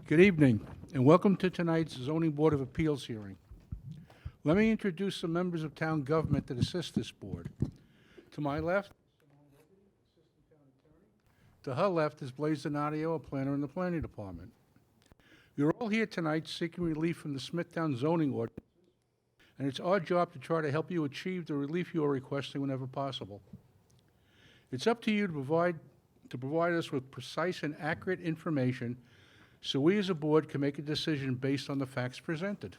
Good evening, and welcome to tonight's Zoning Board of Appeals hearing. Let me introduce some members of town government that assist this board. To my left, to her left is Blaise Donadio, a planner in the planning department. You're all here tonight seeking relief from the Smithtown zoning ordinance, and it's our job to try to help you achieve the relief you are requesting whenever possible. It's up to you to provide us with precise and accurate information so we as a board can make a decision based on the facts presented.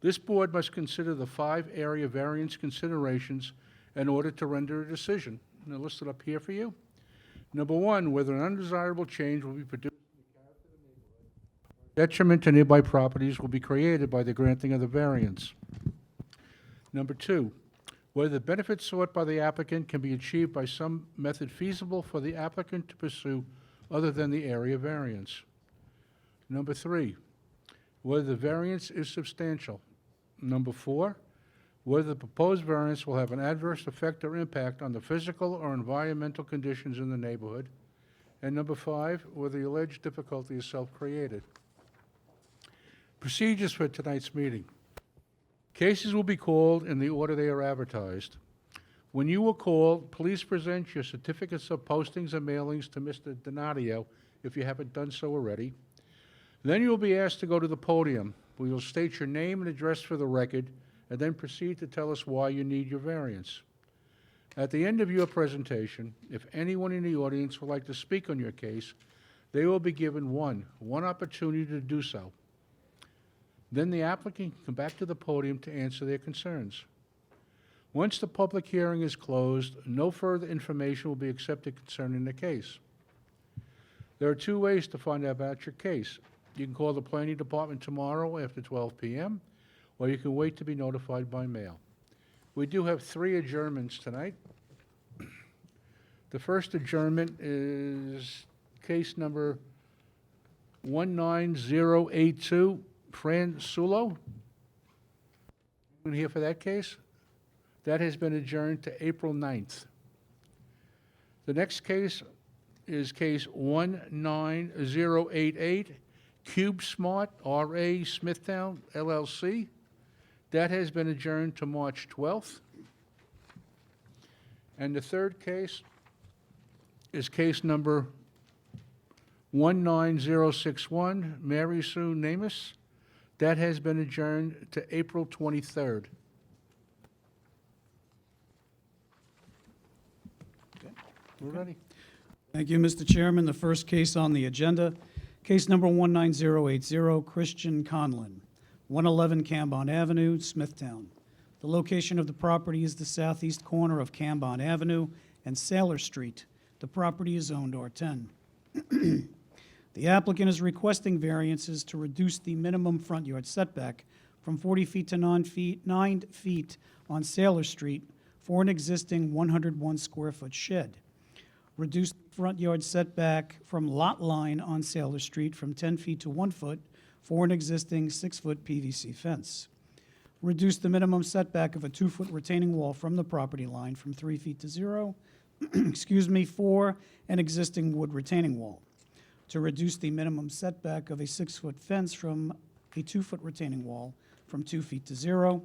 This board must consider the 5 area variance considerations in order to render a decision. And they're listed up here for you. Number 1, whether an undesirable change will be produced in the character of the neighborhood. Detriment to nearby properties will be created by the granting of the variance. Number 2, whether the benefits sought by the applicant can be achieved by some method feasible for the applicant to pursue other than the area variance. Number 3, whether the variance is substantial. Number 4, whether the proposed variance will have an adverse effect or impact on the physical or environmental conditions in the neighborhood. And number 5, whether the alleged difficulty is self-created. Procedures for tonight's meeting. Cases will be called in the order they are advertised. When you are called, please present your certificates of postings and mailings to Mr. Donadio if you haven't done so already. Then you will be asked to go to the podium. We will state your name and address for the record, and then proceed to tell us why you need your variance. At the end of your presentation, if anyone in the audience would like to speak on your case, they will be given one opportunity to do so. Then the applicant can come back to the podium to answer their concerns. Once the public hearing is closed, no further information will be accepted concerning the case. There are 2 ways to find out about your case. You can call the planning department tomorrow after 12 p.m., or you can wait to be notified by mail. We do have 3 adjournments tonight. The first adjournment is case number 19082, Fran Sulo. Anyone here for that case? That has been adjourned to April 9th. The next case is case 19088, CubeSmart, R.A. Smithtown, LLC. That has been adjourned to March 12th. And the third case is case number 19061, Mary Sue Namus. That has been adjourned to April 23rd. Okay, we're ready. Thank you, Mr. Chairman. The first case on the agenda, case number 19080, Christian Conlon, 111 Cambon Avenue, Smithtown. The location of the property is the southeast corner of Cambon Avenue and Sailor Street. The property is zoned R10. The applicant is requesting variances to reduce the minimum front yard setback from 40 feet to 9 feet on Sailor Street for an existing 101 square foot shed. Reduce front yard setback from lot line on Sailor Street from 10 feet to 1 foot for an existing 6-foot PVC fence. Reduce the minimum setback of a 2-foot retaining wall from the property line from 3 feet to 0, for an existing wood retaining wall. To reduce the minimum setback of a 6-foot fence from a 2-foot retaining wall from 2 feet to 0.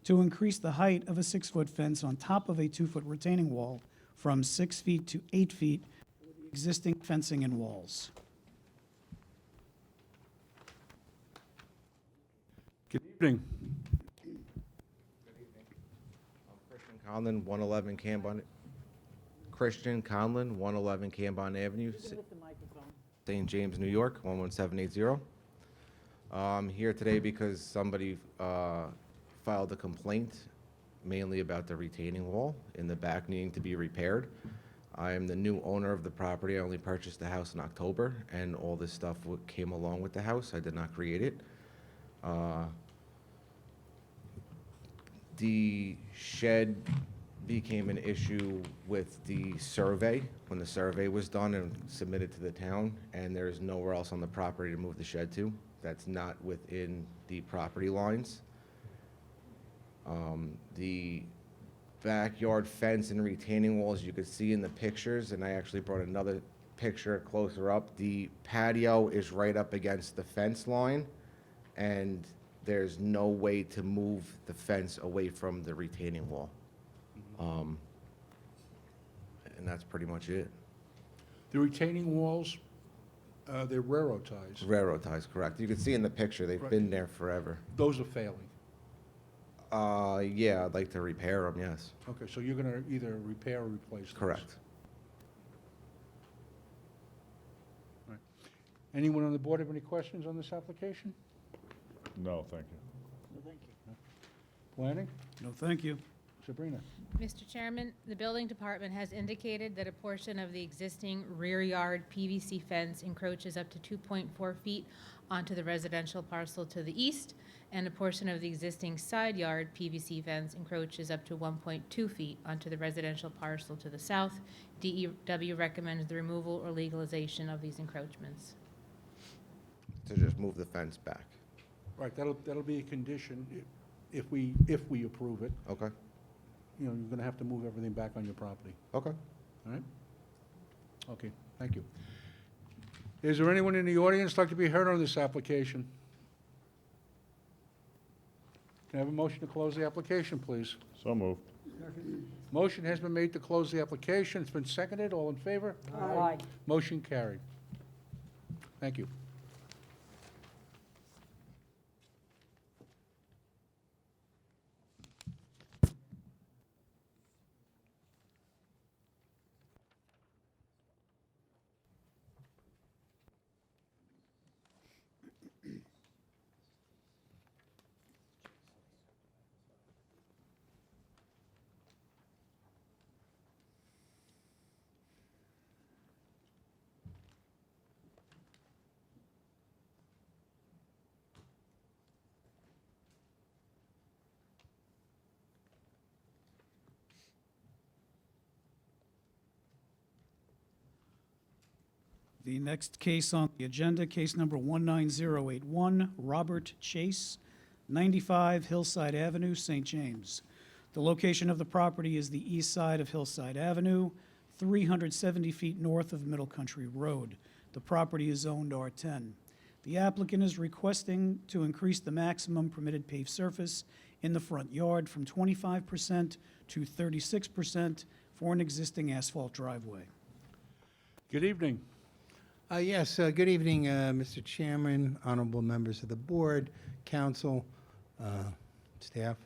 To increase the height of a 6-foot fence on top of a 2-foot retaining wall from 6 feet to 8 feet with the existing fencing and walls. Good evening. Christian Conlon, 111 Cambon. Christian Conlon, 111 Cambon Avenue, St. James, New York, 11780. I'm here today because somebody filed a complaint, mainly about the retaining wall in the back needing to be repaired. I am the new owner of the property. I only purchased the house in October, and all this stuff came along with the house. I did not create it. The shed became an issue with the survey, when the survey was done and submitted to the town, and there's nowhere else on the property to move the shed to. That's not within the property lines. The backyard fence and retaining walls you could see in the pictures, and I actually brought another picture it closer up, the patio is right up against the fence line, and there's no way to move the fence away from the retaining wall. And that's pretty much it. The retaining walls, they're railroad ties. Railroad ties, correct. You can see in the picture, they've Right. been there forever. Those are failing. Yeah, I'd like to repair them, yes. Okay, so you're gonna either repair or replace those? Correct. Anyone on the board have any questions on this application? No, thank you. Planning? No, thank you. Sabrina? Mr. Chairman, the building department has indicated that a portion of the existing rear yard PVC fence encroaches up to 2.4 feet onto the residential parcel to the east, and a portion of the existing side yard PVC fence encroaches up to 1.2 feet onto the residential parcel to the south. DEW recommends the removal or legalization of these encroachments. To just move the fence back. Right, that'll be a condition if we approve it. Okay, You know, you're gonna have to move everything back on your property, okay. all right? Okay, thank you. Is there anyone in the audience like to be heard on this application? Can I have a motion to close the application, please? So moved. Motion has been made to close the application. It's been seconded. All in favor? Aye. Motion carried. Thank you. The next case on the agenda, case number 19081, Robert Chase, 95 Hillside Avenue, St. James. The location of the property is the east side of Hillside Avenue, 370 feet north of Middle Country Road. The property is zoned R10. The applicant is requesting to increase the maximum permitted paved surface in the front yard from 25% to 36% for an existing asphalt driveway. Good evening. Yes, good evening, Mr. Chairman, honorable members of the board, council, staff.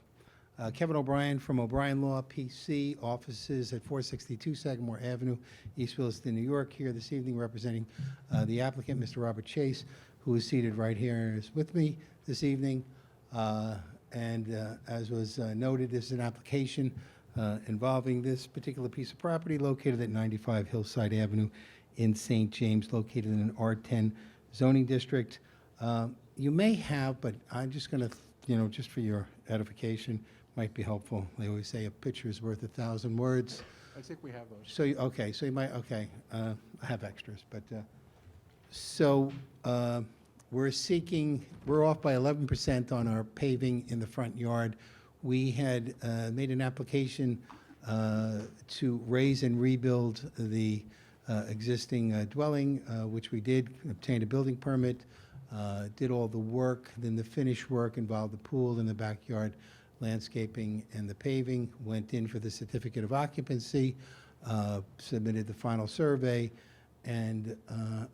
Kevin O'Brien from O'Brien Law, PC, offices at 462 Sagamore Avenue, East Williston, New York, here this evening representing the applicant, Mr. Robert Chase, who is seated right here and is with me this evening. And as was noted, this is an application involving this particular piece of property located at 95 Hillside Avenue in St. James, located in an R10 zoning district. You may have, but I'm just going to, just for your edification, might be helpful. They always say a picture is worth 1,000 words. I think we have those. So, so you might, I have extras, but, we're off by 11% on our paving in the front yard. We had made an application to raise and rebuild the existing dwelling, which we did, obtained a building permit, did all the work. Then the finished work involved the pool in the backyard, landscaping, and the paving. Went in for the certificate of occupancy, submitted the final survey, and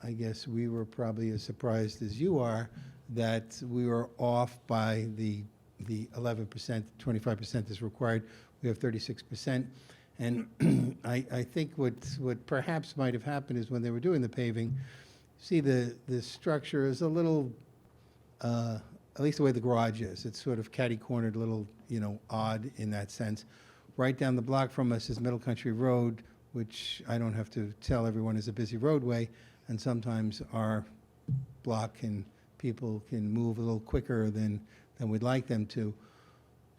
I guess we were probably as surprised as you are that we were off by the 11%, 25% is required. We have 36%. And I think what perhaps might have happened is when they were doing the paving, see the structure is a little, at least the way the garage is, it's sort of catty-cornered, a little, odd in that sense. Right down the block from us is Middle Country Road, which I don't have to tell everyone is a busy roadway, and sometimes our block and people can move a little quicker than we'd like them to.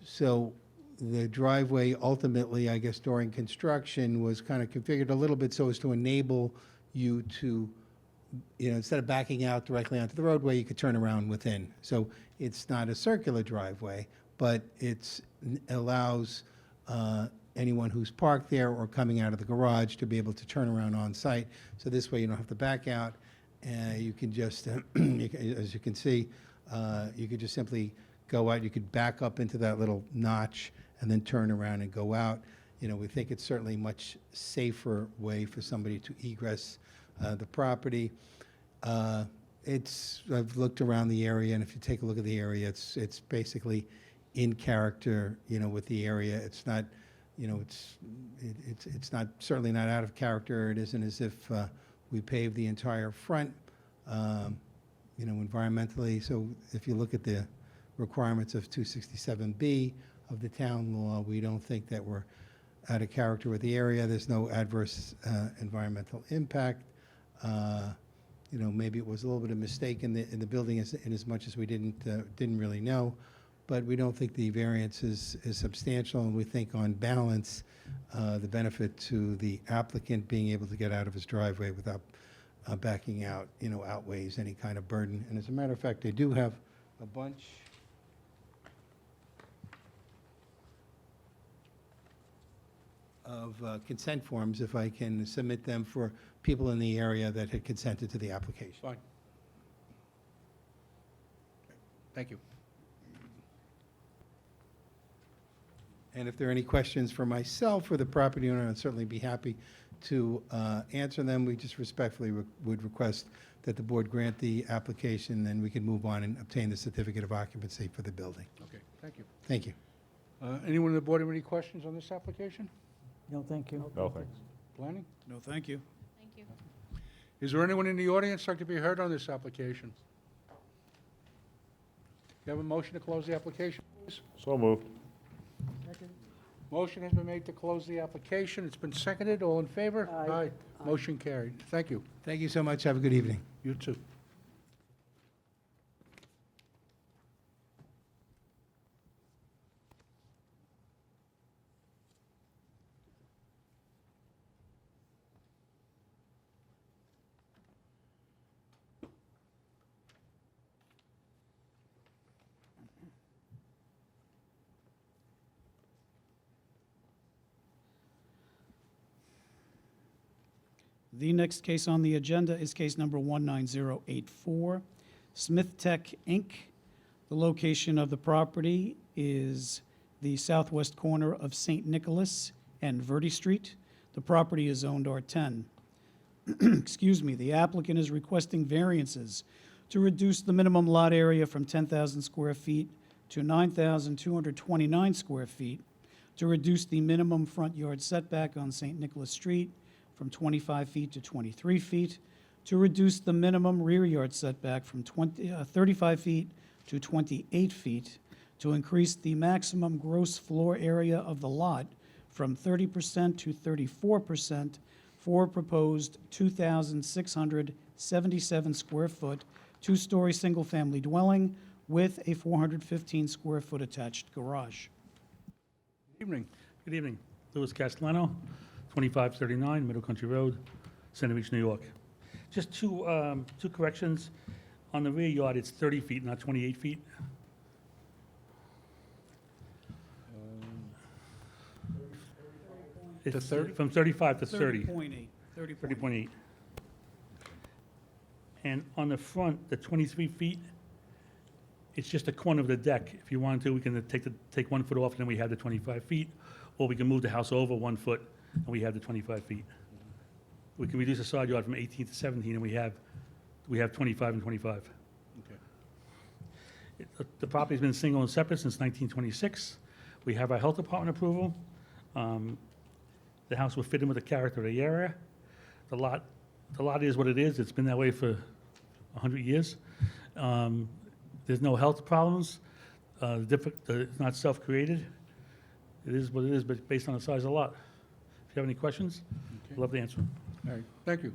So the driveway ultimately, I guess during construction, was kind of configured a little bit so as to enable you to, instead of backing out directly onto the roadway, you could turn around within. So it's not a circular driveway, but it allows anyone who's parked there or coming out of the garage to be able to turn around on site. So this way you don't have to back out. You can just, as you can see, you could just simply go out. You could back up into that little notch and then turn around and go out. You know, we think it's certainly a much safer way for somebody to egress the property. I've looked around the area, and if you take a look at the area, it's basically in character, you know, with the area. It's not, you know, it's not, certainly not out of character. It isn't as if we paved the entire front, you know, environmentally. So if you look at the requirements of 267B of the town law, we don't think that we're out of character with the area. There's no adverse environmental impact. You know, maybe it was a little bit of mistake in the building in as much as we didn't really know, but we don't think the variance is substantial, and we think on balance, the benefit to the applicant being able to get out of his driveway without backing out, you know, outweighs any kind of burden. And as a matter of fact, they do have a bunch of consent forms, if I can submit them for people in the area that had consented to the application. Fine. Thank you. And if there are any questions for myself or the property owner, I'd certainly be happy to answer them. We just respectfully would request that the board grant the application, and we can move on and obtain the certificate of occupancy for the building. Okay, thank you. Thank you. Anyone on the board have any questions on this application? No, thank you. No, thanks. Planning? No, thank you. Thank you. Is there anyone in the audience like to be heard on this application? You have a motion to close the application, please? So moved. Motion has been made to close the application. It's been seconded. All in favor? Aye. Motion carried. Thank you. Thank you so much. Have a good evening. You too. The next case on the agenda is case number 19084, Smith Tech, Inc. The location of the property is the southwest corner of St. Nicholas and Verde Street. The property is zoned R10. Excuse me, the applicant is requesting variances to reduce the minimum lot area from 10,000 square feet to 9,229 square feet, to reduce the minimum front yard setback on St. Nicholas Street from 25 feet to 23 feet, to reduce the minimum rear yard setback from 35 feet to 28 feet, to increase the maximum gross floor area of the lot from 30% to 34% for a proposed 2,677 square foot, two-story single-family dwelling with a 415 square foot attached garage. Evening. Good evening. Louis Castellano, 2539 Middle Country Road, Center Beach, New York. Just two corrections. On the rear yard, it's 30 feet, not 28 feet. To It's 30? From 35 to 30. 30.8. 30.8. And on the front, the 23 feet, it's just a corner of the deck. If you wanted to, we can take 1 foot off, and then we have the 25 feet, or we can move the house over 1 foot, and we have the 25 feet. We can reduce the side yard from 18 to 17, and we have 25 and 25. Okay. The property's been single and separate since 1926. We have our health department approval. The house will fit in with the character of the area. The lot is what it is. It's been that way for 100 years. There's no health problems. It's not self-created. It is what it is, but based on the size of the lot. If you have any questions, I'd love to answer them. All right, thank you.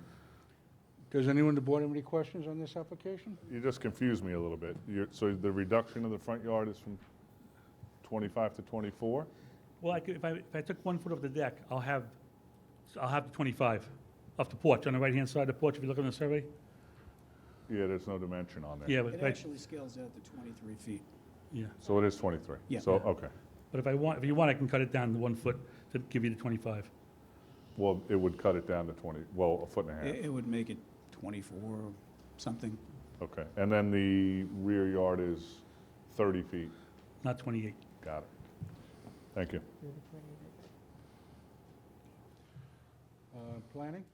Does anyone on the board have any questions on this application? You just confused me a little bit. So the reduction of the front yard is from 25 to 24? Well, if I took 1 foot off the deck, I'll have the 25 off the porch, on the right-hand side of the porch, if you look on the survey. Yeah, there's no dimension on there. Yeah, but It actually scales out to 23 feet. yeah. So it is 23? Yeah. So, okay. But if you want, I can cut it down to 1 foot to give you the 25. Well, it would cut it down to 20, well, a foot and a half. It would make it 24 something. Okay, and then the rear yard is 30 feet. Not 28. Got it. Thank you. Planning?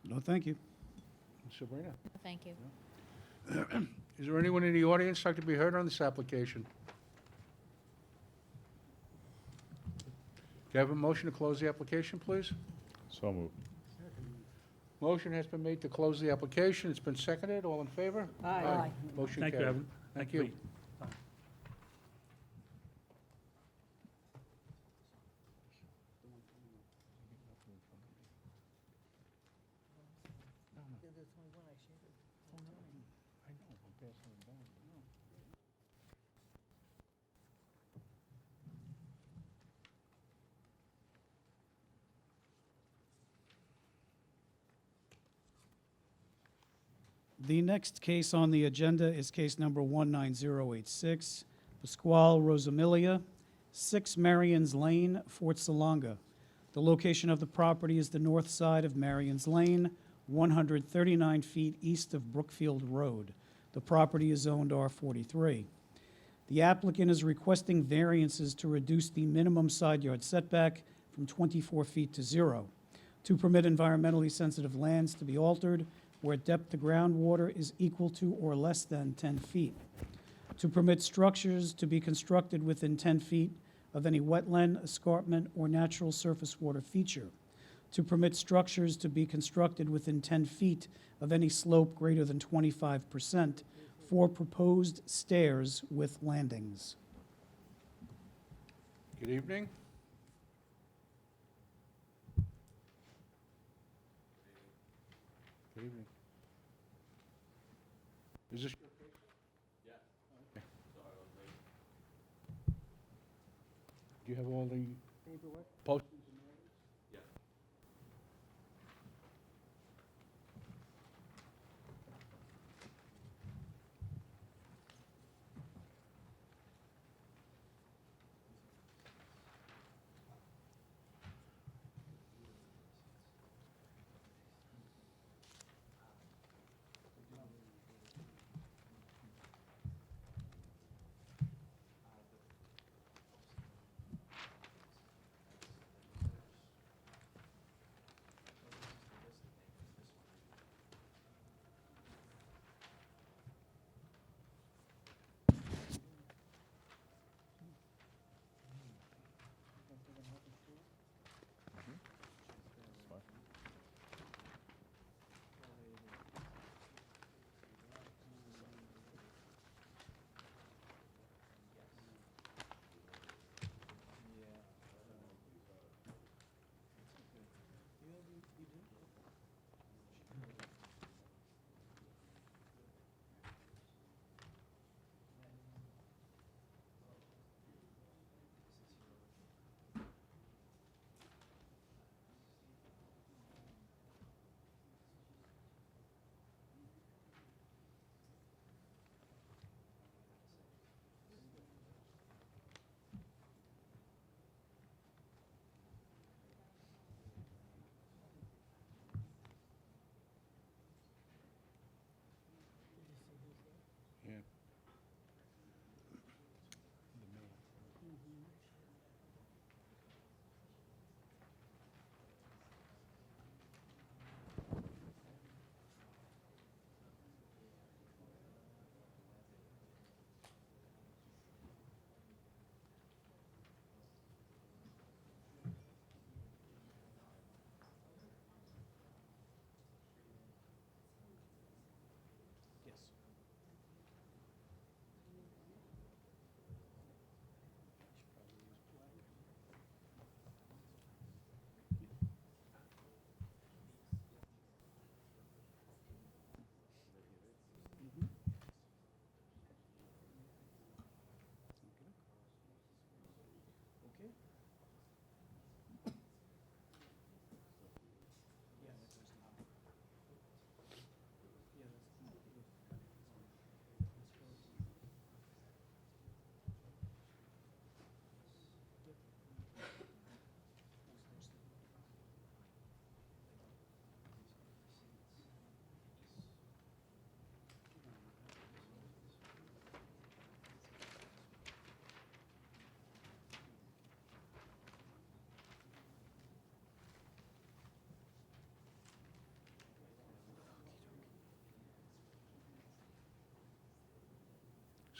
No, thank you. Sabrina? Thank you. Is there anyone in the audience like to be heard on this application? Can I have a motion to close the application, please? So moved. Motion has been made to close the application. It's been seconded. All in favor? Aye. Motion Thank you, carried. Evan. Thank you. The next case on the agenda is case number 19086, Pasquale Rosamilia, 6 Marion's Lane, Fort Salonga. The location of the property is the north side of Marion's Lane, 139 feet east of Brookfield Road. The property is zoned R43. The applicant is requesting variances to reduce the minimum side yard setback from 24 feet to 0, to permit environmentally sensitive lands to be altered where depth to groundwater is equal to or less than 10 feet, to permit structures to be constructed within 10 feet of any wetland, escarpment, or natural surface water feature, to permit structures to be constructed within 10 feet of any slope greater than 25% for proposed stairs with landings. Good evening. Good evening. Is this your case? Yeah. Okay. Do you have all the postings and mailings? Yeah.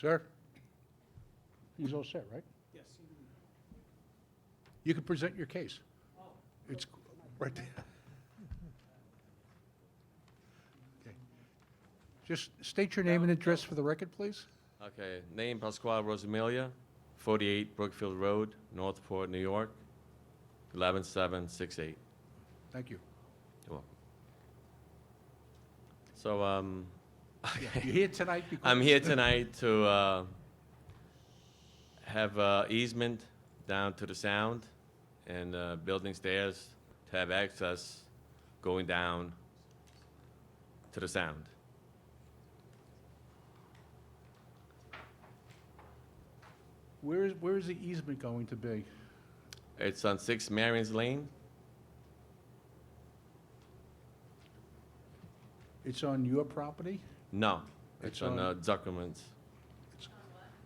Sir? He's all set, right? Yes. You can present your case. It's right there. Okay. Just state your name and address for the record, please. Okay, name Pasquale Rosamilia, 48 Brookfield Road, Northport, New York, 11768. Thank you. You're welcome. So, You're here tonight because... I'm here tonight to have easement down to the sound and building stairs to have access going down to the sound. Where is the easement going to be? It's on 6 Marion's Lane. It's on your property? No, It's it's on on- Zuckerman's.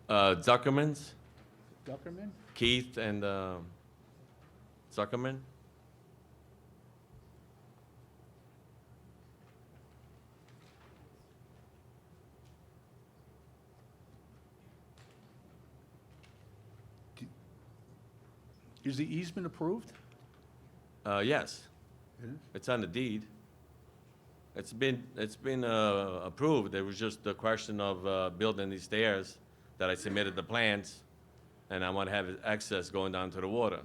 Zuckerman's, Duckerman? Keith and Zuckerman. Is the easement approved? Yes, It is? it's on the deed. It's been approved. There was just the question of building these stairs that I submitted the plans, and I want to have access going down to the water.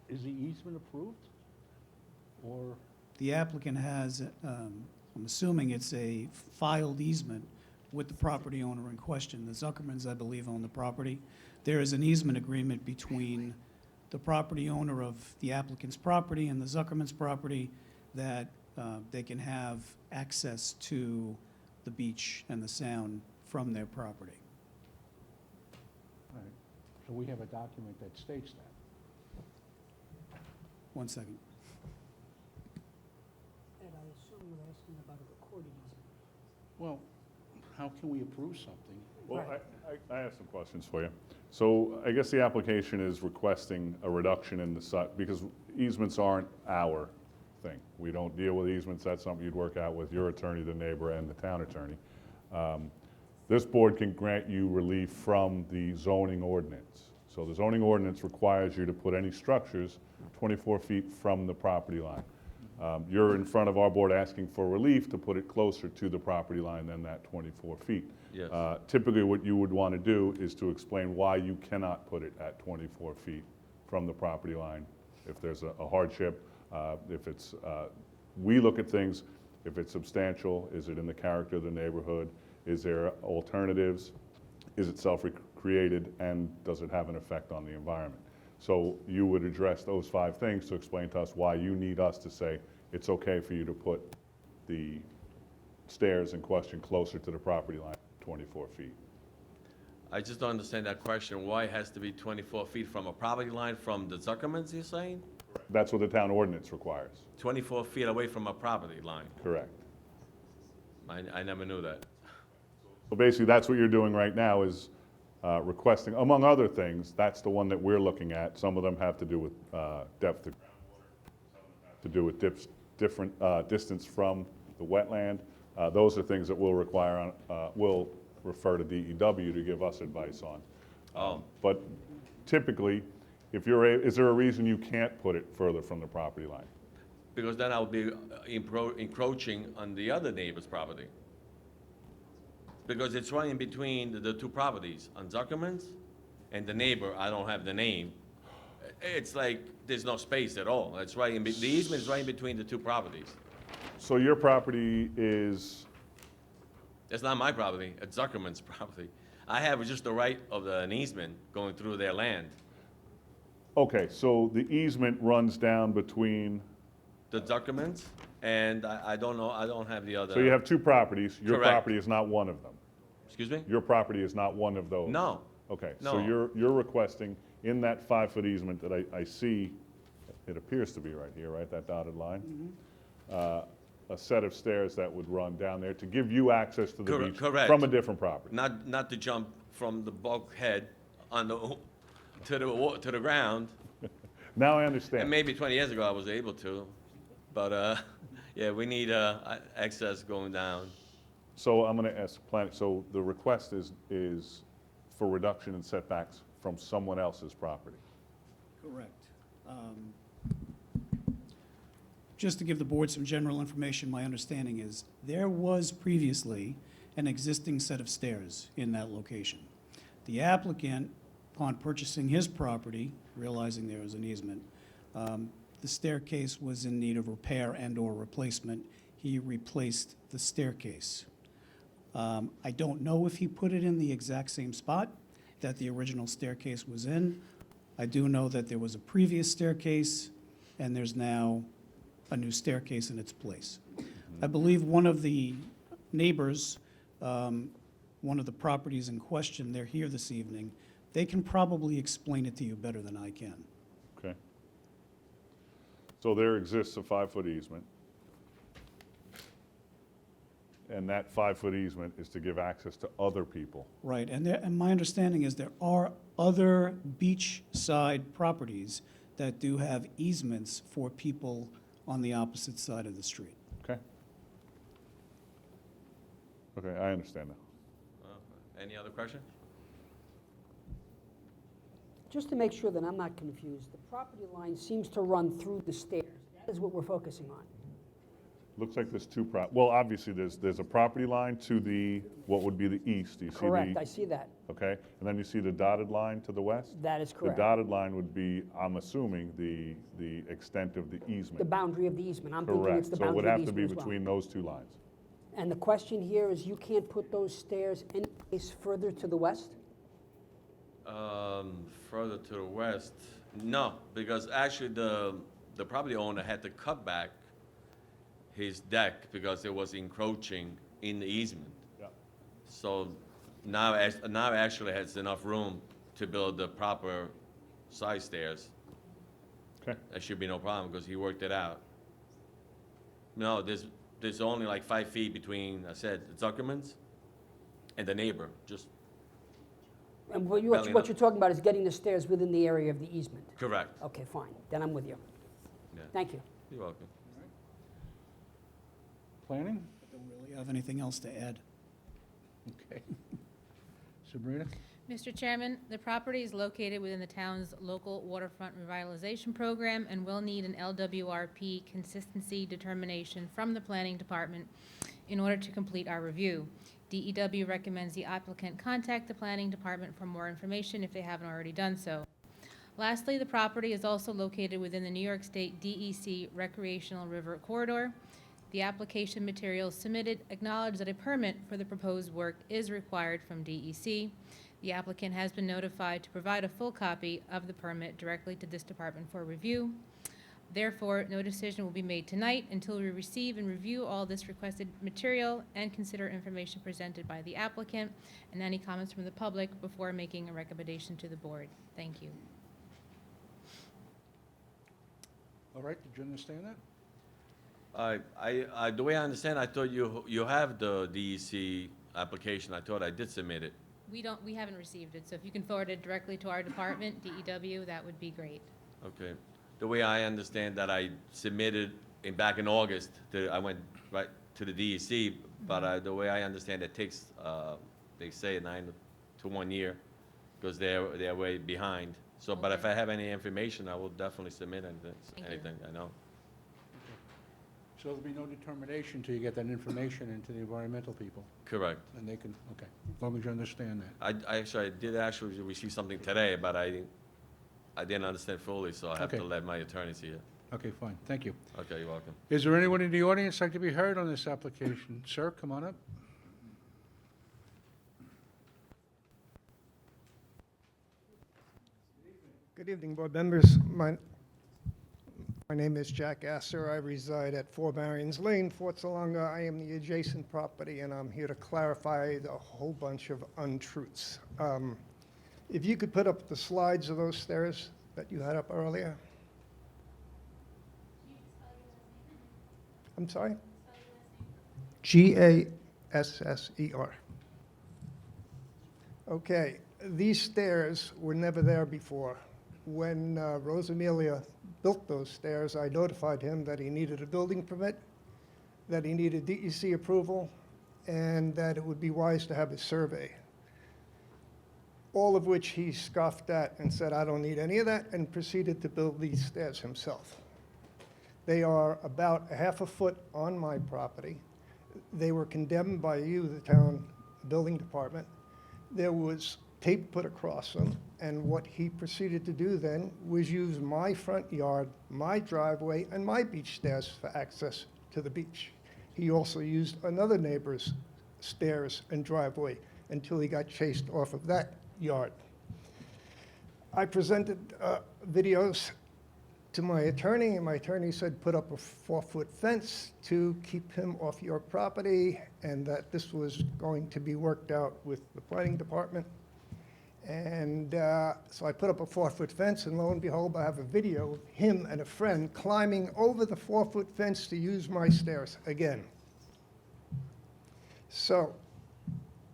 Is the easement approved? Or, The applicant has, I'm assuming it's a filed easement with the property owner in question. The Zuckermans, I believe, own the property. There is an easement agreement between the property owner of the applicant's property and the Zuckerman's property that they can have access to the beach and the sound from their property. all right, so we have a document that states that. 1 second. And I assume you're asking about a recorded easement. Well, how can we approve something? Well, I have some questions for you. So I guess the application is requesting a reduction in the site, because easements aren't our thing. We don't deal with easements. That's something you'd work out with your attorney, the neighbor, and the town attorney. This board can grant you relief from the zoning ordinance. So the zoning ordinance requires you to put any structures 24 feet from the property line. You're in front of our board asking for relief to put it closer to the property line than that 24 feet. Yes. Typically, what you would want to do is to explain why you cannot put it at 24 feet from the property line. If there's a hardship, if it's, we look at things, if it's substantial, is it in the character of the neighborhood? Is there alternatives? Is it self-created, and does it have an effect on the environment? So you would address those 5 things to explain to us why you need us to say it's okay for you to put the stairs in question closer to the property line, 24 feet. I just don't understand that question. Why it has to be 24 feet from a property line from the Zuckermans, you're saying? That's what the town ordinance requires, 24 feet away from a property line. correct? I never knew that. So basically, that's what you're doing right now is requesting, among other things, that's the one that we're looking at. Some of them have to do with depth of groundwater, some of them have to do with different distance from the wetland. Those are things that we'll require, we'll refer to DEW to give us advice on. Oh. But typically, if you're, is there a reason you can't put it further from the property line? Because then I'll be encroaching on the other neighbor's property. Because it's right in between the 2 properties, on Zuckerman's and the neighbor, I don't have the name. It's like, there's no space at all. It's right in, the easement is right in between the 2 properties. So your property is, It's not my property, it's Zuckerman's property. I have just the right of an easement going through their land. okay, so the easement runs down between, The Zuckermans, and I don't know, I don't have the other. so you have 2 properties. Your Correct. property is not one of them. Excuse me? Your property is not one of those? No. Okay, so No. you're requesting in that 5-foot easement that I see, it appears to be right here, right, that dotted line? A set of stairs that would run down there to give you access to the Correct, beach correct. from a different property? Not to jump from the bulkhead on the to the ground. Now I And understand. maybe 20 years ago I was able to, but yeah, we need access going down. So I'm going to ask planning, so the request is for reduction in setbacks from someone else's property? Correct. Just to give the board some general information, my understanding is there was previously an existing set of stairs in that location. The applicant, upon purchasing his property, realizing there was an easement, the staircase was in need of repair and/or replacement. He replaced the staircase. I don't know if he put it in the exact same spot that the original staircase was in. I do know that there was a previous staircase, and there's now a new staircase in its place. I believe one of the neighbors, one of the properties in question, they're here this evening. They can probably explain it to you better than I can. Okay. So there exists a 5-foot easement. And that 5-foot easement is to give access to other people. Right, and my understanding is there are other beachside properties that do have easements for people on the opposite side of the street. Okay? Okay, I understand now. Any other question? Just to make sure that I'm not confused, the property line seems to run through the stairs. That is what we're focusing on. Looks like there's two well, obviously, there's a property line to the, what would be the east. Do you see the? Correct, I see that. Okay, and then you see the dotted line to the west? That is correct. The dotted line would be, I'm assuming, the extent of the The easement. boundary of the easement. I'm thinking Correct. it's the So it would boundary of have the to be easement as well. between those two lines. And the question here is, you can't put those stairs any place further to the west? Further to the west, no, because actually the property owner had to cut back his deck because it was encroaching in the easement. Yeah. So now actually has enough room to build the proper side stairs. Okay, That should be no problem because he worked it out. No, there's only like 5 feet between, I said, Zuckerman's and the neighbor, just And what Belly you're up. talking about is getting the stairs within the area of the easement? correct. Okay, fine, then I'm with you. Yeah. Thank you. You're welcome. Planning? I don't really have anything else to add. Okay. Sabrina? Mr. Chairman, the property is located within the town's local waterfront revitalization program and will need an LWRP consistency determination from the Planning Department in order to complete our review. DEW recommends the applicant contact the Planning Department for more information if they haven't already done so. Lastly, the property is also located within the New York State DEC Recreational River Corridor. The application materials submitted acknowledge that a permit for the proposed work is required from DEC. The applicant has been notified to provide a full copy of the permit directly to this department for review. Therefore, no decision will be made tonight until we receive and review all this requested material and consider information presented by the applicant and any comments from the public before making a recommendation to the board. Thank you. All right, did you understand that? The way I understand, I thought you have the DEC application. I thought I did submit it. We haven't received it, so if you can forward it directly to our department, DEW, that would be great. Okay. The way I understand that I submitted back in August, I went right to the DEC, but the way I understand it takes, they say 9 to 1 year, because they're way behind. So, but if I have any information, I will definitely submit anything I know. So there'll be no determination till you get that information into the environmental people, Correct. and they can, okay, as long as you understand that. I did actually receive something today, but I didn't understand fully, so I have to Okay. let my attorney see it. Okay, fine, thank you. Okay, you're welcome. Is there anyone in the audience like to be heard on this application? Sir, come on up. Good evening, board members. My name is Jack Asser. I reside at 4 Marions Lane, Fort Salonga. I am the adjacent property, and I'm here to clarify a whole bunch of untruths. If you could put up the slides of those stairs that you had up earlier. I'm sorry? Gasser. Okay. these stairs were never there before. When Rose Amelia built those stairs, I notified him that he needed a building permit, that he needed DEC approval, and that it would be wise to have a survey. All of which he scoffed at and said, I don't need any of that, and proceeded to build these stairs himself. They are about a half a foot on my property. They were condemned by you, the town building department. There was tape put across them, and what he proceeded to do then was use my front yard, my driveway, and my beach stairs for access to the beach. He also used another neighbor's stairs and driveway until he got chased off of that yard. I presented videos to my attorney, and my attorney said, put up a 4-foot fence to keep him off your property, and that this was going to be worked out with the planning department. And so I put up a 4-foot fence, and lo and behold, I have a video of him and a friend climbing over the 4-foot fence to use my stairs again. So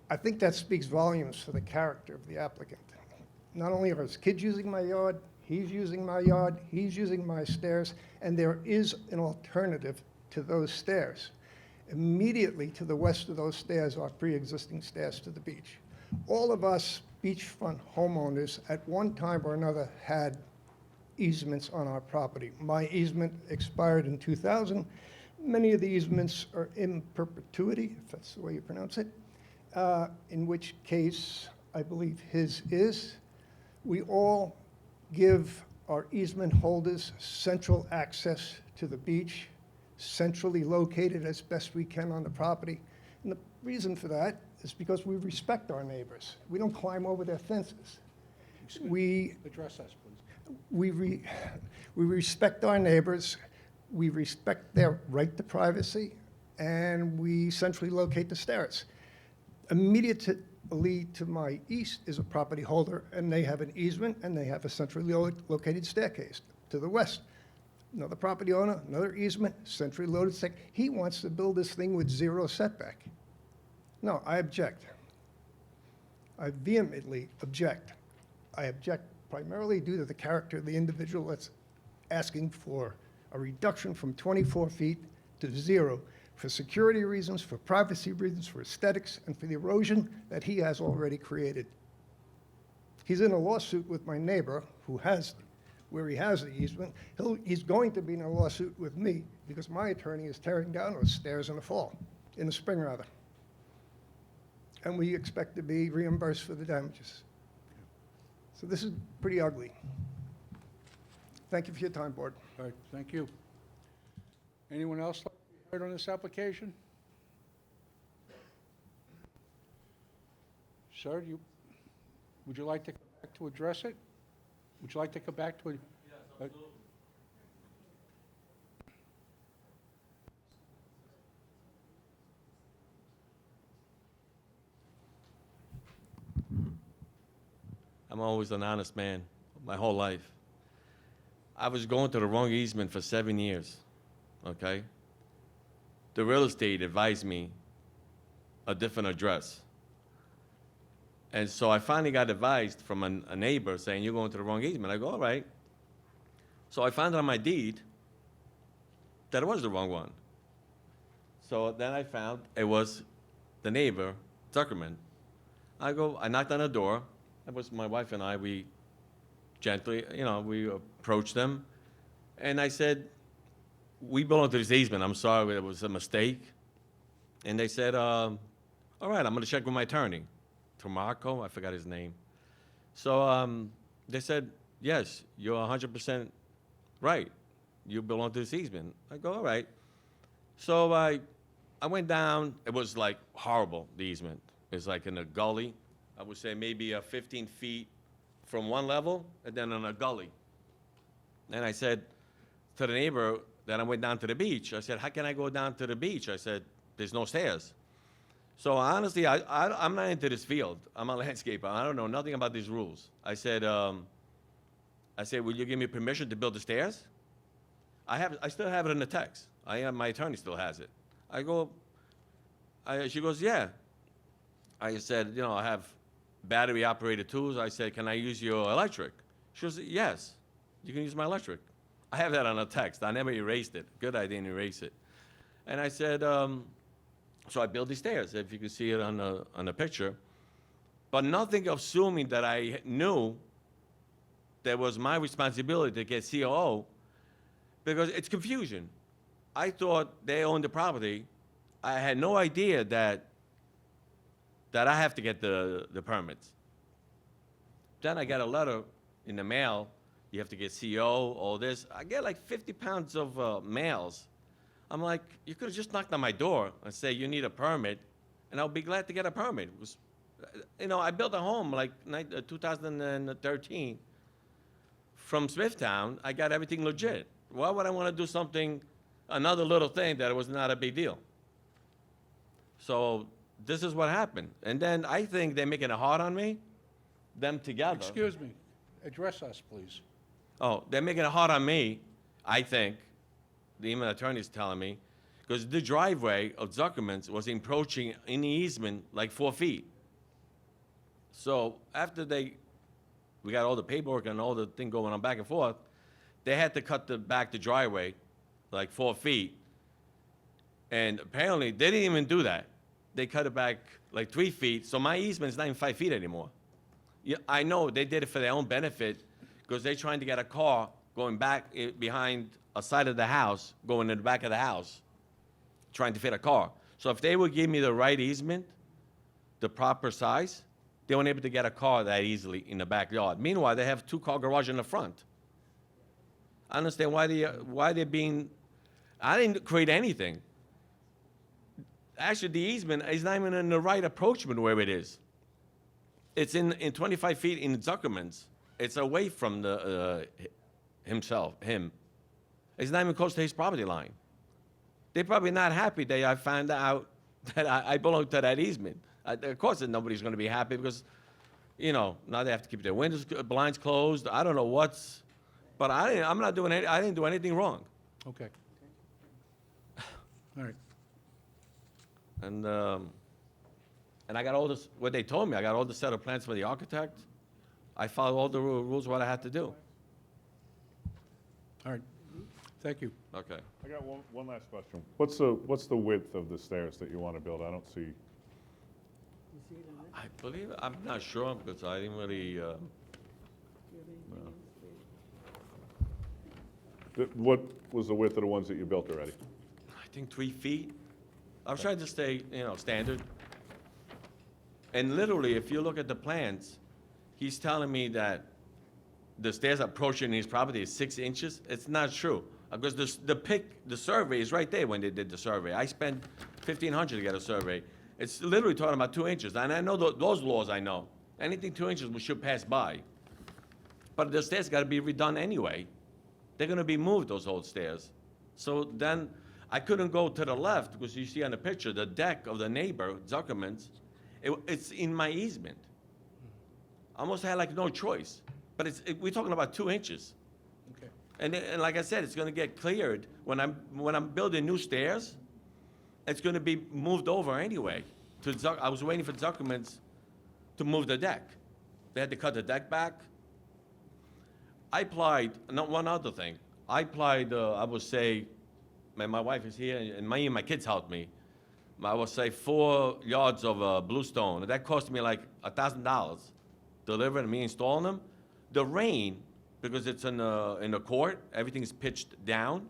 I think that speaks volumes for the character of the applicant. Not only are his kids using my yard, he's using my yard, he's using my stairs, and there is an alternative to those stairs. Immediately to the west of those stairs are pre-existing stairs to the beach. All of us beachfront homeowners at one time or another had easements on our property. My easement expired in 2000. Many of the easements are in perpetuity, if that's the way you pronounce it, in which case I believe his is. We all give our easement holders central access to the beach, centrally located as best we can on the property. And the reason for that is because we respect our neighbors. We don't climb over their fences. We Address us, please. we respect our neighbors, we respect their right to privacy, and we centrally locate the stairs. Immediately to my east is a property holder, and they have an easement, and they have a centrally located staircase. To the west, another property owner, another easement, centrally located staircase. He wants to build this thing with 0 setback. No, I object. I vehemently object. I object primarily due to the character of the individual that's asking for a reduction from 24 feet to 0 for security reasons, for privacy reasons, for aesthetics, and for the erosion that he has already created. He's in a lawsuit with my neighbor where he has the easement. He's going to be in a lawsuit with me because my attorney is tearing down those stairs in the spring rather. And we expect to be reimbursed for the damages. So this is pretty ugly. Thank you for your time, Board. All right, thank you. Anyone else like to be heard on this application? Sir, would you like to come back to address it? Would you like to come back to it? Yes, absolutely. I'm always an honest man, my whole life. I was going to the wrong easement for 7 years, okay? The real estate advised me a different address. And so I finally got advised from a neighbor saying, you're going to the wrong easement. I go, all right. So I found on my deed that it was the wrong one. So then I found it was the neighbor, Zuckerman. I knocked on the door. It was my wife and I, we gently, we approached them. And I said, we belong to this easement. I'm sorry, it was a mistake. And they said, all right, I'm going to check with my attorney. Marco, I forgot his name. So they said, yes, you're 100% right. You belong to this easement. I go, all right. So I went down. It was like horrible, the easement. It's like in a gully. I would say maybe 15 feet from one level and then in a gully. And I said to the neighbor that I went down to the beach, I said, how can I go down to the beach? I said, there's no stairs. So honestly, I'm not into this field. I'm a landscaper. I don't know nothing about these rules. I said, will you give me permission to build the stairs? I still have it in the text. My attorney still has it. She goes, yeah. I said, I have battery-operated tools. I said, can I use your electric? She was, yes, you can use my electric. I have that on a text. I never erased it. Good, I didn't erase it. And I said, so I built these stairs, if you can see it on the picture. But nothing assuming that I knew that was my responsibility to get COO, because it's confusion. I thought they owned the property. I had no idea that I have to get the permits. Then I got a letter in the mail, you have to get CO, all this. I get like 50 pounds of mails. I'm like, you could have just knocked on my door and say you need a permit, and I'll be glad to get a permit. It was, you know, I built a home like 2013. From Smithtown, I got everything legit. Why would I want to do something, another little thing that was not a big deal? So this is what happened. And then I think they're making it hard on me, them together. Excuse me, address us, please. Oh, they're making it hard on me, I think, the even attorney's telling me, because the driveway of Zuckerman's was encroaching in the easement like 4 feet. So after we got all the paperwork and all the thing going on back and forth, they had to cut the driveway like 4 feet. And apparently, they didn't even do that. They cut it back like 3 feet, so my easement is not even 5 feet anymore. Yeah, I know they did it for their own benefit, because they're trying to get a car going back behind a side of the house, going in the back of the house, trying to fit a car. So if they would give me the right easement, the proper size, they weren't able to get a car that easily in the backyard. Meanwhile, they have 2-car garage in the front. I understand why they're being, I didn't create anything. Actually, the easement is not even in the right approachment where it is. It's in 25 feet in Zuckerman's. It's away from him. It's not even close to his property line. They're probably not happy that I found out that I belong to that easement. Of course, nobody's going to be happy because, you know, now they have to keep their windows, blinds closed. I don't know what's, but I didn't do anything wrong. Okay. All right. And I got all this, what they told me, I got all the set of plans for the architect. I followed all the rules, what I had to do. All right. Thank you. Okay. I got one last question. What's the width of the stairs that you want to build? I don't see. I believe, I'm not sure because I didn't really, What was the width of the ones that you built already? I think 3 feet. I was trying to stay, you know, standard. And literally, if you look at the plans, he's telling me that the stairs approaching his property is 6 inches. It's not true. Because the survey is right there when they did the survey. I spent $1,500 to get a survey. It's literally talking about 2 inches. And I know those laws, I know. Anything 2 inches, we should pass by. But the stairs got to be redone anyway. They're going to be moved, those old stairs. So then I couldn't go to the left because you see on the picture, the deck of the neighbor, Zuckerman's, it's in my easement. I almost had like no choice. But we're talking about 2 inches. Okay. And like I said, it's going to get cleared when I'm building new stairs. It's going to be moved over anyway. I was waiting for Zuckerman's to move the deck. They had to cut the deck back. I applied. Not one other thing. I applied. I would say, my wife is here, and my kids helped me. I would say 4 yards of bluestone. And that cost me like $1,000. Delivering me installing them. The rain, because it's in the court, everything's pitched down.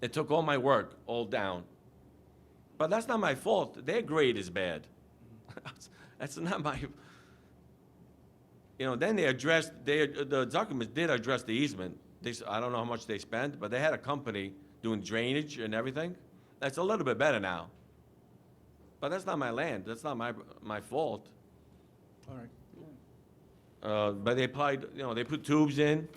It took all my work all down. But that's not my fault. Their grade is bad. That's not my. You know, then the Zuckermans did address the easement. I don't know how much they spent, but they had a company doing drainage and everything. That's a little bit better now. But that's not my land. That's not my fault. All right. But they applied, you know, they put tubes in.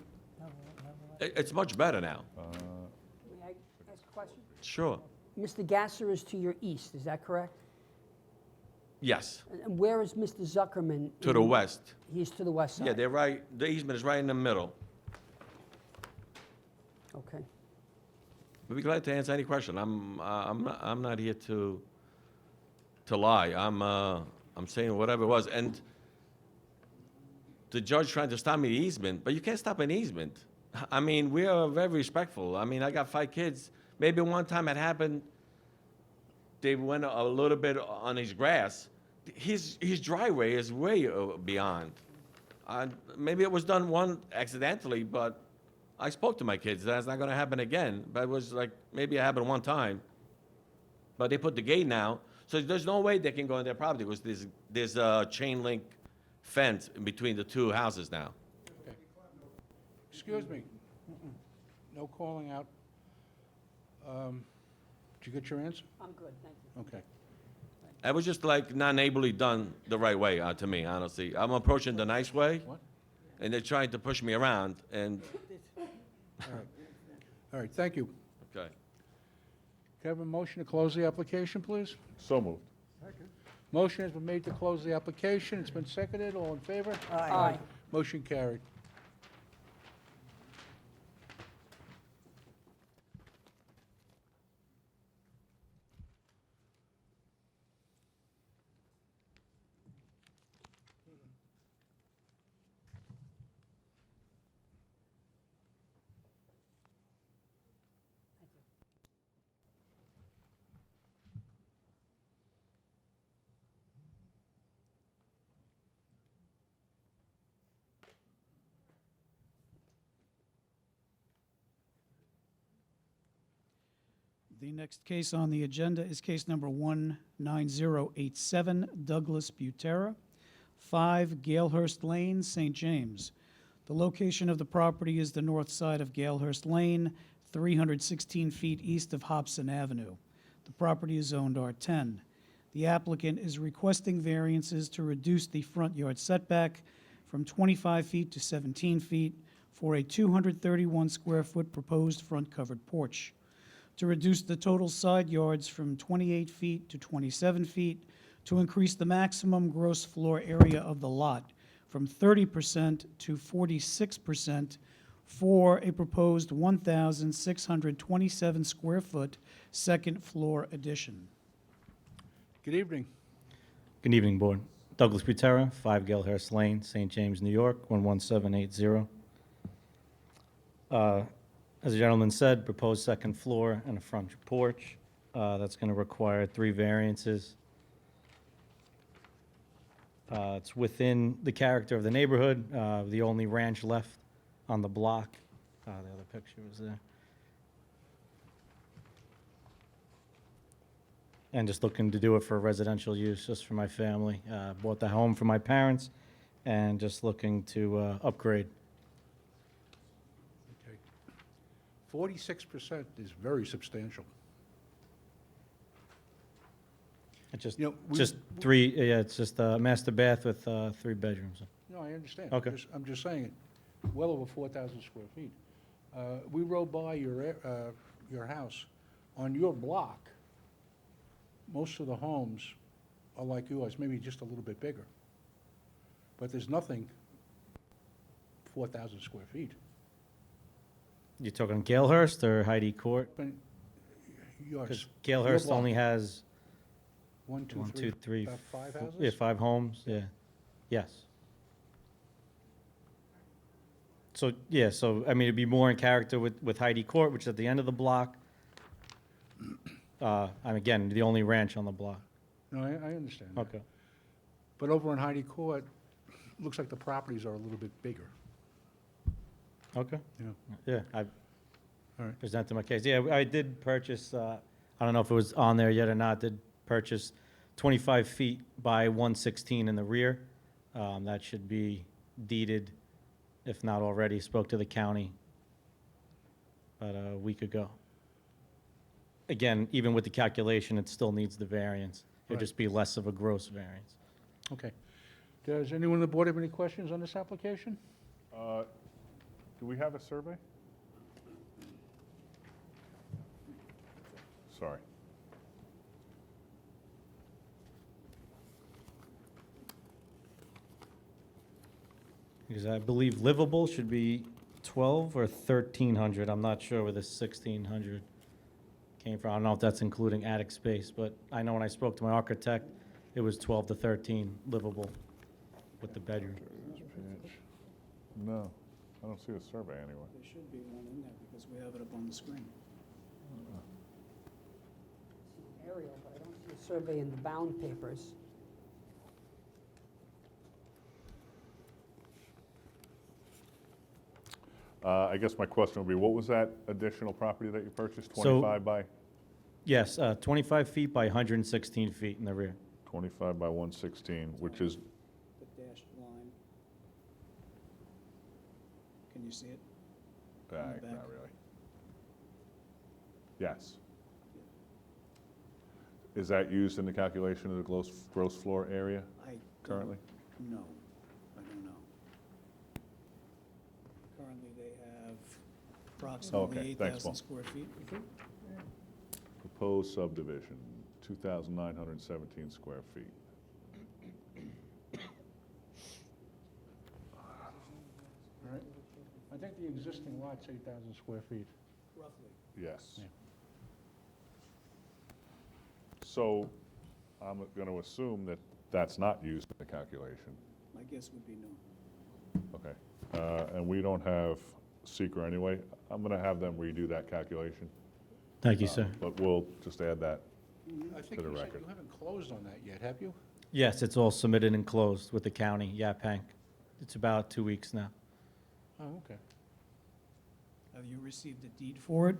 It's much better now. May I ask a question? Sure. Mr. Gasser is to your east, is that correct? Yes, And where is Mr. Zuckerman? to the west. He's to the west side? Yeah, they're right, the easement is right in the middle. Okay. We'll be glad to answer any question. I'm not here to lie. I'm saying whatever it was. And the judge trying to stop me the easement, but you can't stop an easement. I mean, we are very respectful. I mean, I got 5 kids. Maybe one time it happened, they went a little bit on his grass. His driveway is way beyond. Maybe it was done one accidentally, but I spoke to my kids. That's not gonna happen again. But it was like, maybe it happened one time. But they put the gate now, so there's no way they can go on their property because there's a chain link fence in between the 2 houses now. Excuse me. No calling out. Did you get your answer? I'm good, thank you. Okay. It was just like not neighborly done the right way, to me, honestly. I'm approaching the nice way, What? and they're trying to push me around, and, All right, thank you. okay. Can I have a motion to close the application, please? So moved. Motion has been made to close the application. It's been seconded. All in favor? Aye. Motion carried. The next case on the agenda is case number 19087, Douglas Butera, 5 Galehurst Lane, St. James. The location of the property is the north side of Galehurst Lane, 316 feet east of Hobson Avenue. The property is zoned R10. The applicant is requesting variances to reduce the front yard setback from 25 feet to 17 feet for a 231-square-foot proposed front covered porch, to reduce the total side yards from 28 feet to 27 feet, to increase the maximum gross floor area of the lot from 30% to 46% for a proposed 1,627 square foot second floor addition. Good evening. Good evening, Board. Douglas Butera, 5 Galehurst Lane, St. James, New York, 11780. As the gentleman said, proposed second floor and a front porch. That's going to require 3 variances. It's within the character of the neighborhood, the only ranch left on the block. The other picture was there. And just looking to do it for residential use, just for my family. Bought the home for my parents, and just looking to upgrade. Okay. 46% is very substantial. It's just, You know, we- just 3, yeah, it's just a master bath with 3 bedrooms. No, I understand. Okay. I'm just saying, well over 4,000 square feet. We rode by your house. On your block, most of the homes are like yours, maybe just a little bit bigger. But there's nothing 4,000 square feet. You're talking Galehurst or Heidi Court? But yours. Because your Galehurst block. only has 1, 2, 1, 3, 2, 3, about 5 houses? yeah, 5 homes, yeah. Yes. So, yeah, so, I mean, it'd be more in character with Heidi Court, which is at the end of the block. And again, the only ranch on the block. No, I understand that. Okay. But over in Heidi Court, looks like the properties are a little bit bigger. Okay. Yeah. Yeah, I All right. presented my case. Yeah, I did purchase, I don't know if it was on there yet or not, did purchase 25 feet by 116 in the rear. That should be deeded, if not already. Spoke to the county about a week ago. Again, even with the calculation, it still needs the variance. It'd Right. just be less of a gross variance. Okay. Does anyone on the board have any questions on this application? Do we have a survey? Sorry. Because I believe livable should be 12 or 1,300. I'm not sure where the 1,600 came from. I don't know if that's including attic space, but I know when I spoke to my architect, it was 12 to 13 livable with the bedroom. This page. No, I don't see a survey anywhere. There should be one in there because we have it up on the screen. Aerial, but I don't see a survey in the bound papers. I guess my question would be, what was that additional property that you purchased, So- 25 by? Yes, 25 feet by 116 feet in the rear. 25 by 116, which is, The dashed line. Can you see it? not back. really. Yes. Is that used in the calculation of the gross floor area I don't currently? know. I don't know. Currently, they have approximately Okay, thanks, 8,000 Paul. square feet. Proposed subdivision, 2,917 square feet. All right. I think the existing lot's 8,000 square feet. Roughly. Yes. Yeah. So I'm going to assume that that's not used in the calculation. My guess would be no. Okay. And we don't have seeker anyway. I'm going to have them redo that calculation. Thank you, sir. But we'll just add that. I think the you said record. you haven't closed on that yet, have you? Yes, it's all submitted and closed with the county, Yaphank. It's about 2 weeks now. Oh, okay. Have you received a deed for it?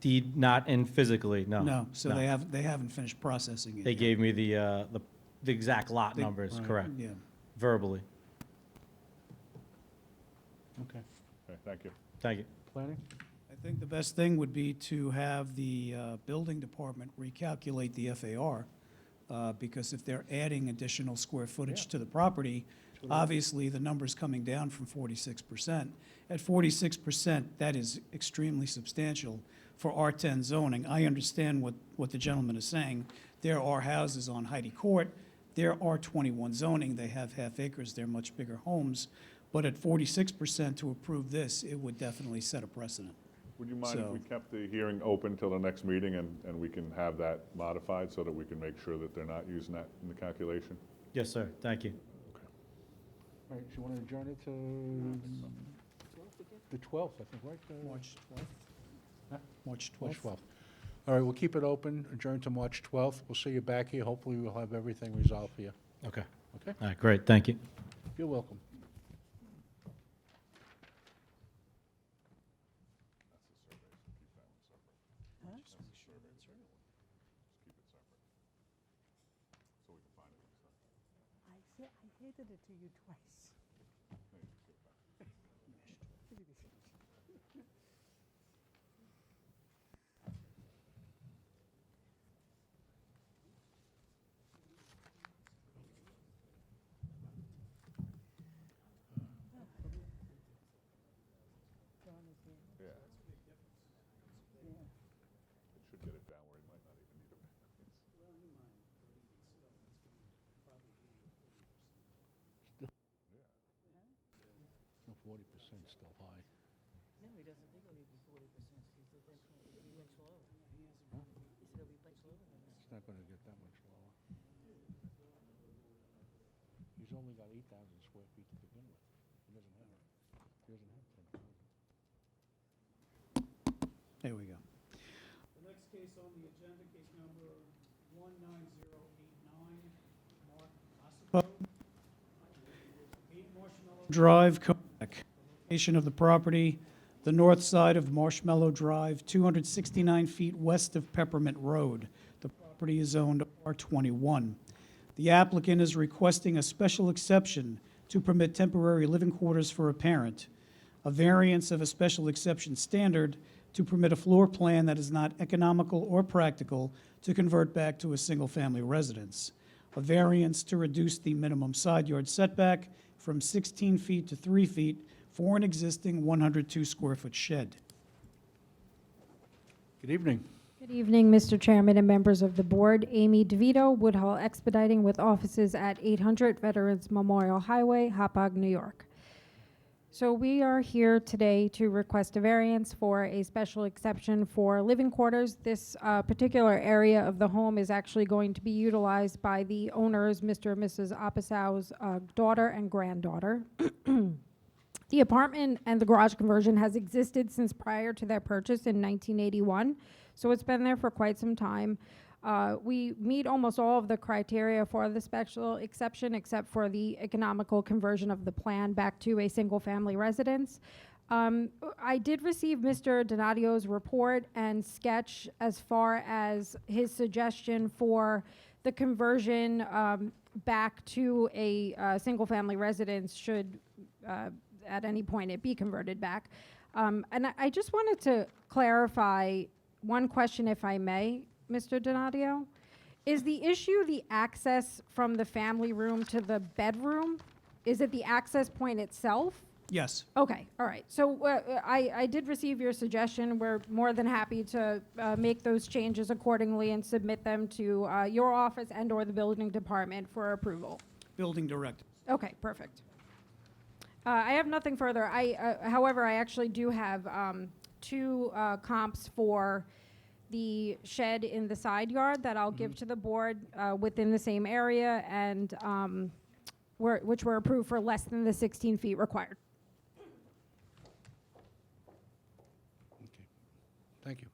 Deed not in physically, no. No, so they haven't finished processing it They yet. gave me the exact lot They- numbers, Right. correct, Yeah. verbally. Okay. Okay, thank you. Thank you. Planning? I think the best thing would be to have the building department recalculate the FAR, because if they're adding additional square footage to the property, obviously, the number's coming down from 46%. At 46%, that is extremely substantial for R10 zoning. I understand what the gentleman is saying. There are houses on Heidi Court, there are 21 zoning, they have half acres, they're much bigger homes, but at 46% to approve this, it would definitely set a precedent. Would you mind if we So- kept the hearing open till the next meeting and we can have that modified so that we can make sure that they're not using that in the calculation? Yes, sir, thank you. All right, so you want to adjourn it to the 12th, I think, right? March 12th? Huh? March March 12th. 12th. All right, we'll keep it open, adjourn to March 12th. We'll see you back here. Hopefully, we'll have everything resolved for you. Okay. Okay? All right, great, thank you. You're welcome. I handed it to you twice. John is here. Yeah. Yeah. It should get it down where he might not even need a variance. No, 40% still high. No, he doesn't think it'll be 40%. He said that he went slow. He said it'll be much slower than that. It's not going to get that much lower. He's only got 8,000 square feet to begin with. He doesn't have 10,000. There we go. The next case on the agenda, case number 19089, Mark Ossipo, 8 Marshmallow Drive, Kodak. Location of the property, the north side of Marshmallow Drive, 269 feet west of Peppermint Road. The property is owned R21. The applicant is requesting a special exception to permit temporary living quarters for a parent, a variance of a special exception standard to permit a floor plan that is not economical or practical to convert back to a single-family residence, a variance to reduce the minimum side yard setback from 16 feet to 3 feet for an existing 102-square-foot shed. Good evening. Good evening, Mr. Chairman and members of the board. Amy DeVito, Woodhull Expediting with offices at 800 Veterans Memorial Highway, Hauppauge, New York. So we are here today to request a variance for a special exception for living quarters. This particular area of the home is actually going to be utilized by the owners, Mr. and Mrs. Apasau's daughter and granddaughter. The apartment and the garage conversion has existed since prior to their purchase in 1981, so it's been there for quite some time. We meet almost all of the criteria for the special exception, except for the economical conversion of the plan back to a single-family residence. I did receive Mr. Donatio's report and sketch as far as his suggestion for the conversion back to a single-family residence should at any point it be converted back. And I just wanted to clarify one question, if I may, Mr. Donatio. Is the issue the access from the family room to the bedroom? Is it the access point itself? Yes. Okay, all right. So I did receive your suggestion. We're more than happy to make those changes accordingly and submit them to your office and/or the building department for approval. Building director. Okay, perfect. I have nothing further. However, I actually do have two comps for the shed in the side yard that I'll give to the board within the same area and which were approved for less than the 16 feet required. Okay. Thank you.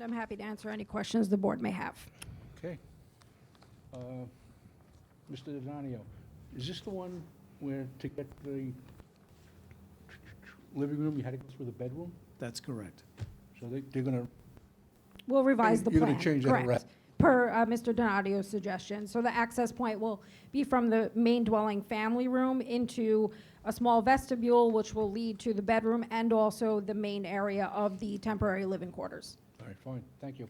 I'm happy to answer any questions the board may have. Okay. Mr. Donatio, is this the one where to get the living room, you had to go through the bedroom? That's correct. So they're going to, We'll revise the You're plan. gonna change that around. Correct. Per Mr. Donatio's suggestion. So the access point will be from the main dwelling family room into a small vestibule, which will lead to the bedroom and also the main area of the temporary living quarters. all right, fine, thank you.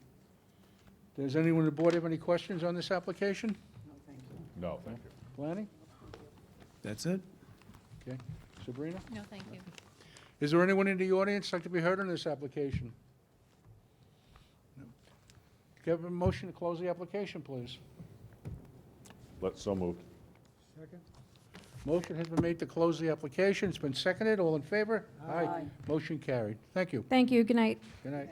Does anyone on the board have any questions on this application? No, thank you. Planning? That's it. Okay. Sabrina? No, thank you. Is there anyone in the audience like to be heard on this application? No. Can I have a motion to close the application, please? So moved. Motion has been made to close the application. It's been seconded. All in favor? Aye. Motion carried. Thank you. Thank you. Good night. Good night.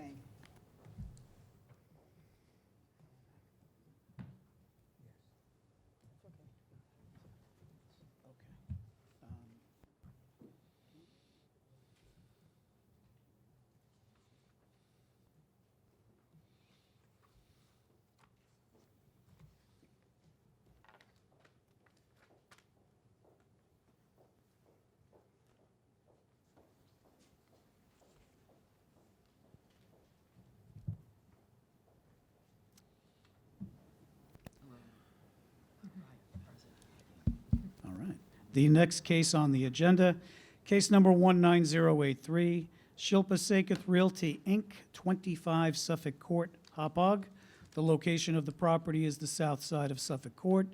All right. The next case on the agenda, case number 19083, Shilpa Sakath Realty, Inc., 25 Suffolk Court, Hauppauge. The location of the property is the south side of Suffolk Court,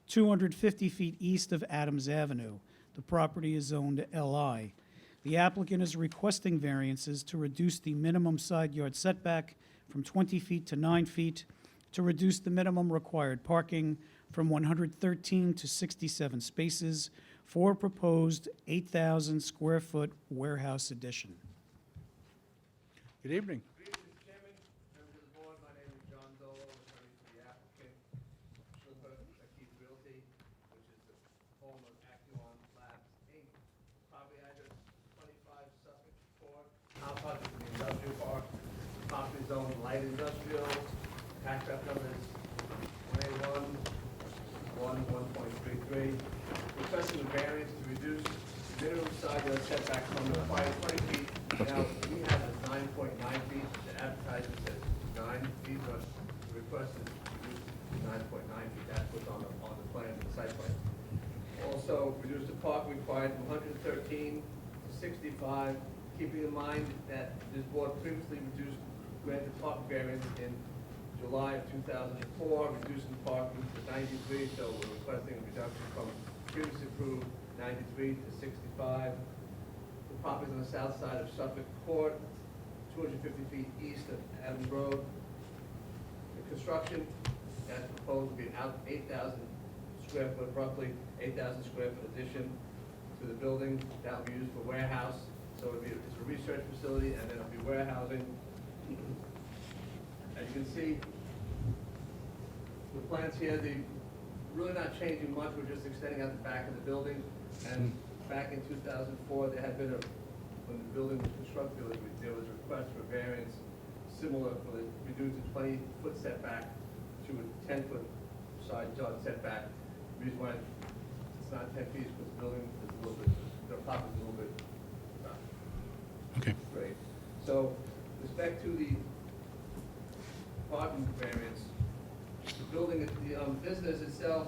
250 feet east of Adams Avenue. The property is zoned LI. The applicant is requesting variances to reduce the minimum side yard setback from 20 feet to 9 feet, to reduce the minimum required parking from 113 to 67 spaces for a proposed 8,000 square foot warehouse addition. Good evening. Good evening, Mr. Chairman, members of the board. My name is John Dolo, attorney for the applicant, Shilpa Sakath Realty, which is the home of Acuon Labs, Inc. Property address 25 Suffolk Court, Hauppauge is in the industrial park. Property zone light industrial. Tax map number is 1A1, 1.33. Requesting a variance to reduce minimum side yard setback from the required 20 feet. Now, we have it 9.9 feet, the advertisement says 9 feet, but the request is reduced to 9.9 feet. That's what's on the plan, the site plan. Also, reduce the park required from 113 to 65, keeping in mind that this board previously granted park variance in July of 2004, reducing parking to 93, so we're requesting a reduction from previously approved 93 to 65. The property is on the south side of Suffolk Court, 250 feet east of Adams Road. The construction, as proposed, will be an 8,000 square foot, roughly 8,000 square foot addition to the building. That will be used for warehouse, so it's a research facility, and then it'll be warehousing. As you can see, the plans here, the really not changing much, we're just extending out the back of the building. And back in 2004, there had been when the building was constructed, there was a request for variance similar for the reduced a 20-foot setback to a 10-foot side yard setback. The reason why it's not 10 feet is because the building is a little bit, the property is a little bit Okay. great. So, with respect to the parking variance, the building, the business itself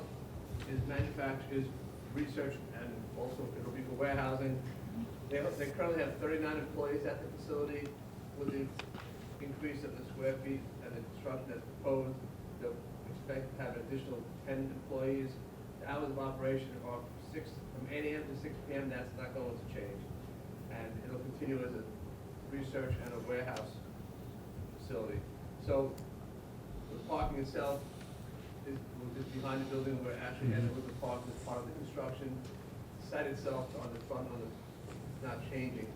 is manufacturers, research, and also it'll be for warehousing. They currently have 39 employees at the facility. With the increase of the square feet and the construction that's proposed, they'll expect to have an additional 10 employees. The hours of operation are from 8 a.m. to 6 p.m. That's not going to change. And it'll continue as a research and a warehouse facility. So the parking itself is behind the building. We're actually ending with the parking as part of the construction. The site itself on the front, it's not changing.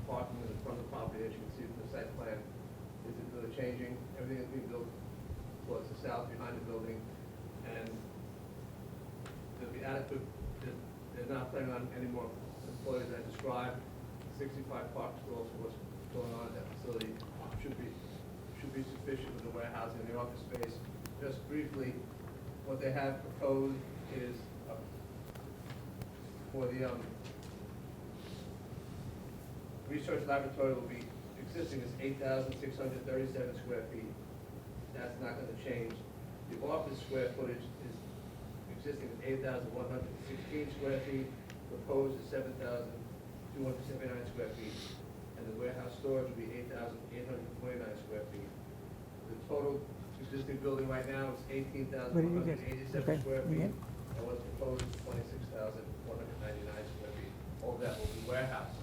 Parking in the front of the property, as you can see from the site plan, isn't really changing. Everything is being built towards the south behind the building. And there'll be adequate, they're not planning on any more employees as described. 65 parking stalls for what's going on at that facility should be sufficient with the warehousing and the office space. Just briefly, what they have proposed is for the research laboratory will be existing is 8,637 square feet. That's not going to change. The office square footage is existing is 8,116 square feet. Proposed is 7,279 square feet. And the warehouse storage will be 8,849 square feet. The total existing building right now is 18,187 square feet. And what's proposed is 26,199 square feet. All of that will be warehouse.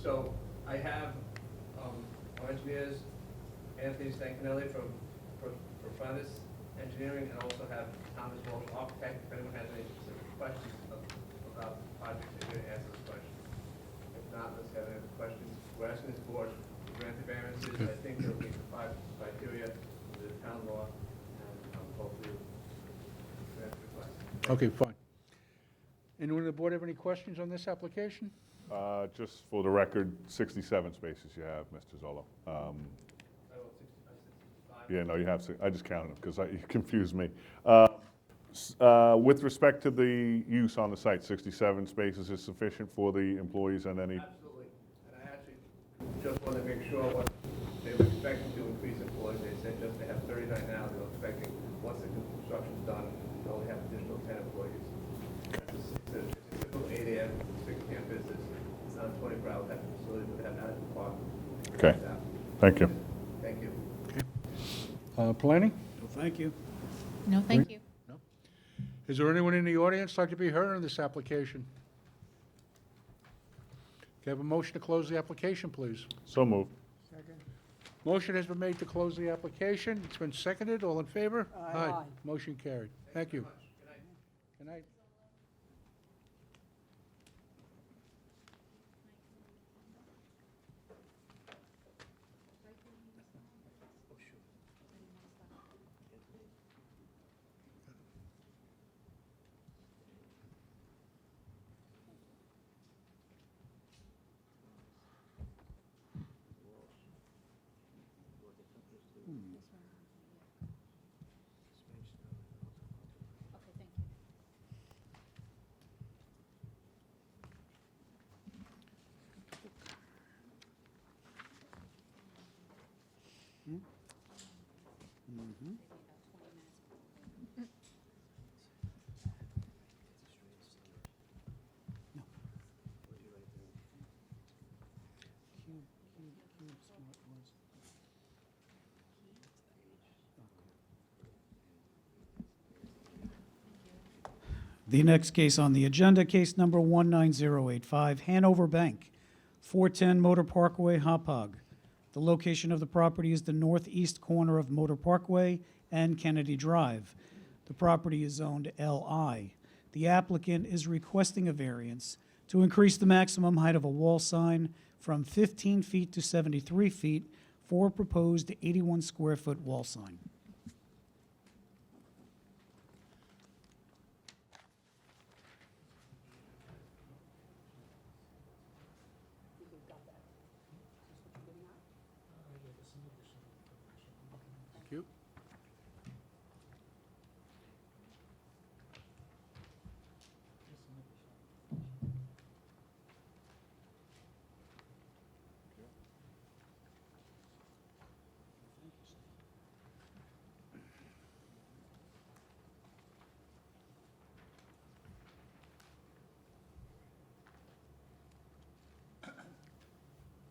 So I have our engineers, Anthony Stankinelli from Furnace Engineering, and also have Thomas Walsh, architect. If anyone has any specific questions about the project, they're going to answer this question. If not, let's have any other questions. We're asking this board to grant the variances. I think they'll meet the 5 criteria of the town law, and hopefully grant the request. Okay, fine. Anyone on the board have any questions on this application? Just for the record, 67 spaces you have, Mr. Zolo. Yeah, no, you have, I just counted them because you confused me. With respect to the use on the site, 67 spaces is sufficient for the employees and any? Absolutely. And I actually just want to make sure what they were expecting to increase employees. They said just they have 39 now. They were expecting, once the construction's done, they only have additional 10 employees. It's a typical 8 a.m. to 6 p.m. business. It's not a 24-hour type of facility, but they have adequate parking. Okay, thank you. Thank you. Planning? Well, thank you. No, thank you. No? Is there anyone in the audience like to be heard on this application? Can I have a motion to close the application, please? So moved. Motion has been made to close the application. It's been seconded. All in favor? Aye. Motion carried. Thank you. Good night. The next case on the agenda, case number 19085, Hanover Bank, 410 Motor Parkway, Hauppauge. The location of the property is the northeast corner of Motor Parkway and Kennedy Drive. The property is zoned LI. The applicant is requesting a variance to increase the maximum height of a wall sign from 15 feet to 73 feet for a proposed 81 square foot wall sign.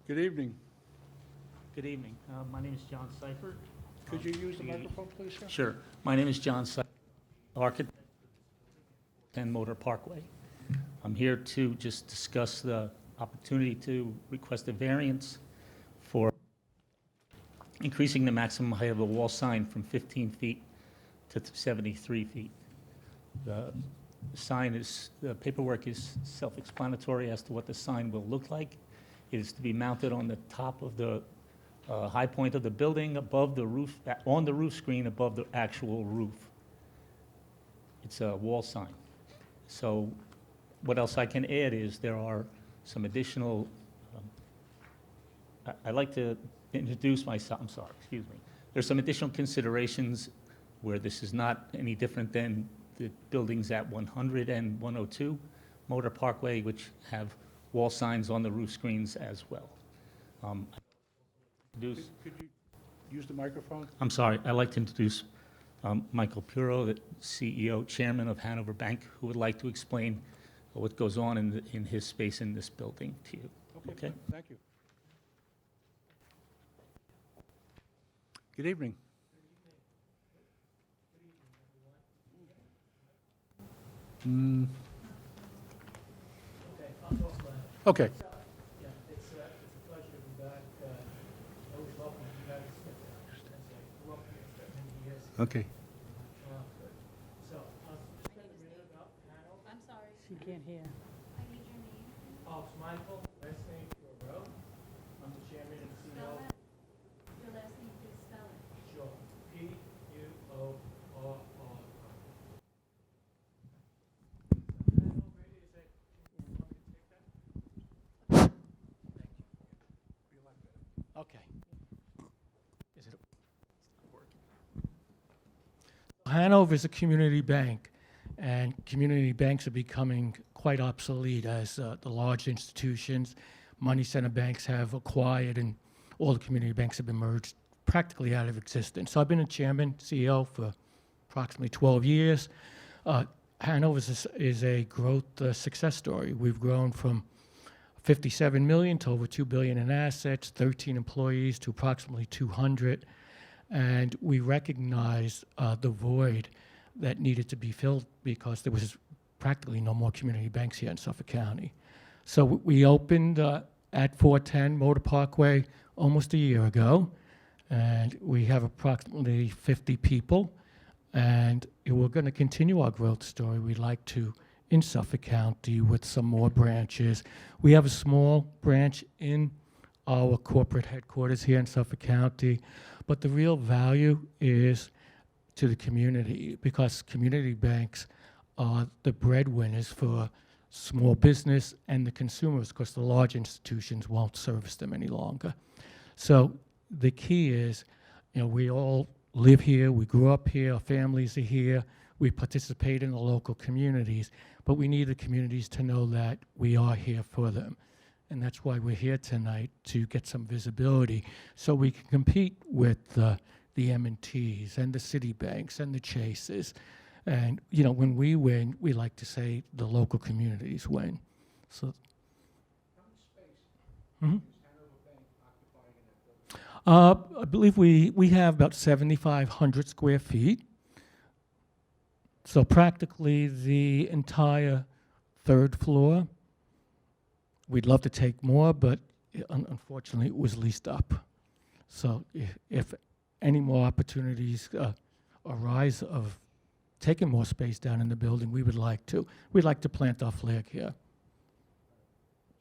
Good evening. Good evening. My name is John Seifert. Could you use the microphone, please, sir? Sure. My name is John Seifert, architect, 10 Motor Parkway. I'm here to just discuss the opportunity to request a variance for increasing the maximum height of a wall sign from 15 feet to 73 feet. The sign is, the paperwork is self-explanatory as to what the sign will look like. It is to be mounted on the top of the high point of the building, above the roof, on the roof screen above the actual roof. It's a wall sign. So what else I can add is there are some additional, I'd like to introduce myself, I'm sorry, excuse me. There's some additional considerations where this is not any different than the buildings at 100 and 102 Motor Parkway, which have wall signs on the roof screens as well. Could you use the microphone? I'm sorry, I'd like to introduce Michael Puro, the CEO, Chairman of Hanover Bank, who would like to explain what goes on in his space in this building to you. Okay? Thank you. Good evening. Mm. Okay. Yeah, it's a pleasure to be back. Always welcome you guys. Since I grew up here for many years. Okay. So, just a minute about Hanover. I'm sorry. She can't hear. Oh, it's Michael, last name Puro. I'm the chairman and CEO. Your last name, please spell it. Sure. P-U-O-R-R. Okay. Hanover is a community bank, and community banks are becoming quite obsolete as the large institutions, money center banks have acquired, and all the community banks have been merged practically out of existence. So I've been a chairman, CEO for approximately 12 years. Hanover is a growth success story. We've grown from 57 million to over 2 billion in assets, 13 employees to approximately 200. And we recognized the void that needed to be filled because there was practically no more community banks here in Suffolk County. So we opened at 410 Motor Parkway almost a year ago, and we have approximately 50 people. And we're going to continue our growth story. We'd like to in Suffolk County with some more branches. We have a small branch in our corporate headquarters here in Suffolk County, but the real value is to the community because community banks are the breadwinners for small business and the consumers because the large institutions won't service them any longer. So the key is, we all live here, we grew up here, our families are here, we participate in the local communities, but we need the communities to know that we are here for them. And that's why we're here tonight, to get some visibility so we can compete with the M&Ts and the Citibanks and the Chases. And, when we win, we like to say the local communities win. So, I believe we have about 7,500 square feet. So practically the entire third floor. We'd love to take more, but unfortunately it was leased up. So if any more opportunities arise of taking more space down in the building, we would like to. We'd like to plant our flag here.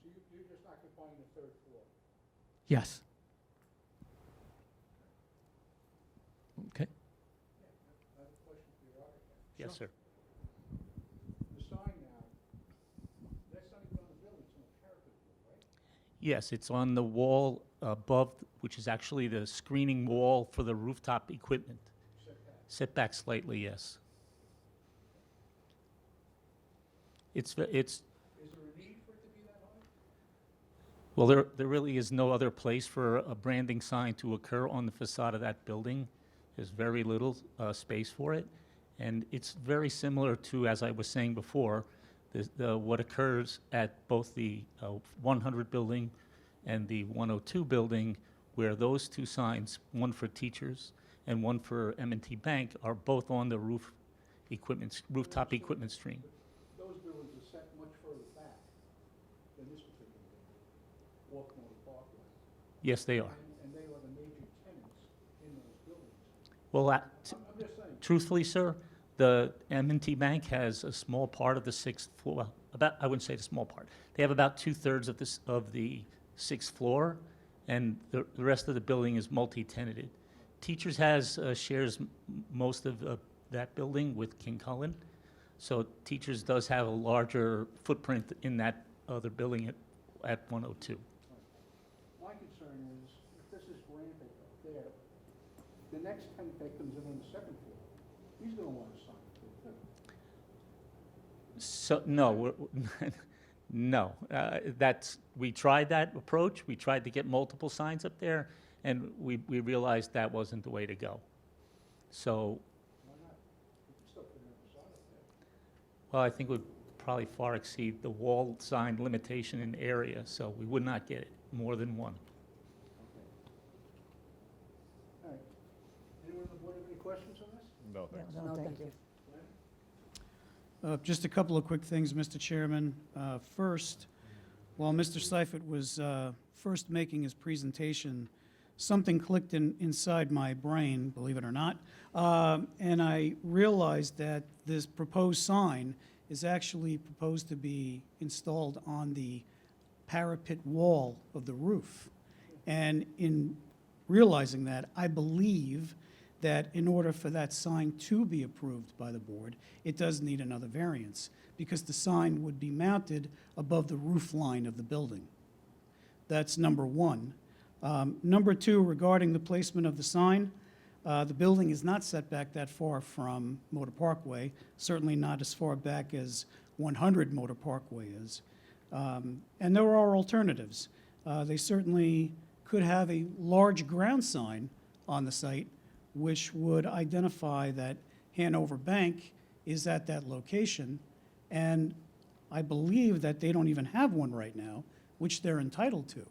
So you're just occupying the third floor? Yes. Okay. I have a question for your architect. Yes, sir. The sign now, that's not even on the building, it's on the parapet, right? Yes, it's on the wall above, which is actually the screening wall for the rooftop equipment. Set back slightly, yes. Is there a need for it to be that high? Well, there really is no other place for a branding sign to occur on the facade of that building. There's very little space for it. And it's very similar to, as I was saying before, what occurs at both the 100 building and the 102 building, where those two signs, one for teachers and one for M&T Bank, are both on the rooftop equipment stream. Those buildings are set much further back than this particular building, Walk Motor Parkway. Yes, they are. And they are the major tenants in those buildings. Well, I'm just saying. truthfully, sir, the M&T Bank has a small part of the sixth floor, well, about, I wouldn't say the small part. They have about 2/3 of the sixth floor, and the rest of the building is multi-tenanted. Teachers shares most of that building with King Cullen, so Teachers does have a larger footprint in that other building at 102. My concern is, if this is granted up there, the next tenant that comes in on the second floor, he's gonna want to sign it too. So, no, no, we tried that approach, we tried to get multiple signs up there, and we realized that wasn't the way to go. So, Why not? You can still put another sign up there. well, I think it would probably far exceed the wall sign limitation in area, so we would not get it, more than one. All right. Anyone on the board have any questions on this? No, thanks. No, thank you. Just a couple of quick things, Mr. Chairman. First, while Mr. Seifert was first making his presentation, something clicked inside my brain, believe it or not, and I realized that this proposed sign is actually proposed to be installed on the parapet wall of the roof. And in realizing that, I believe that in order for that sign to be approved by the board, it does need another variance, because the sign would be mounted above the roof line of the building. That's number one. Number two, regarding the placement of the sign, the building is not set back that far from Motor Parkway, certainly not as far back as 100 Motor Parkway is. And there are alternatives. They certainly could have a large ground sign on the site, which would identify that Hanover Bank is at that location. And I believe that they don't even have one right now, which they're entitled to.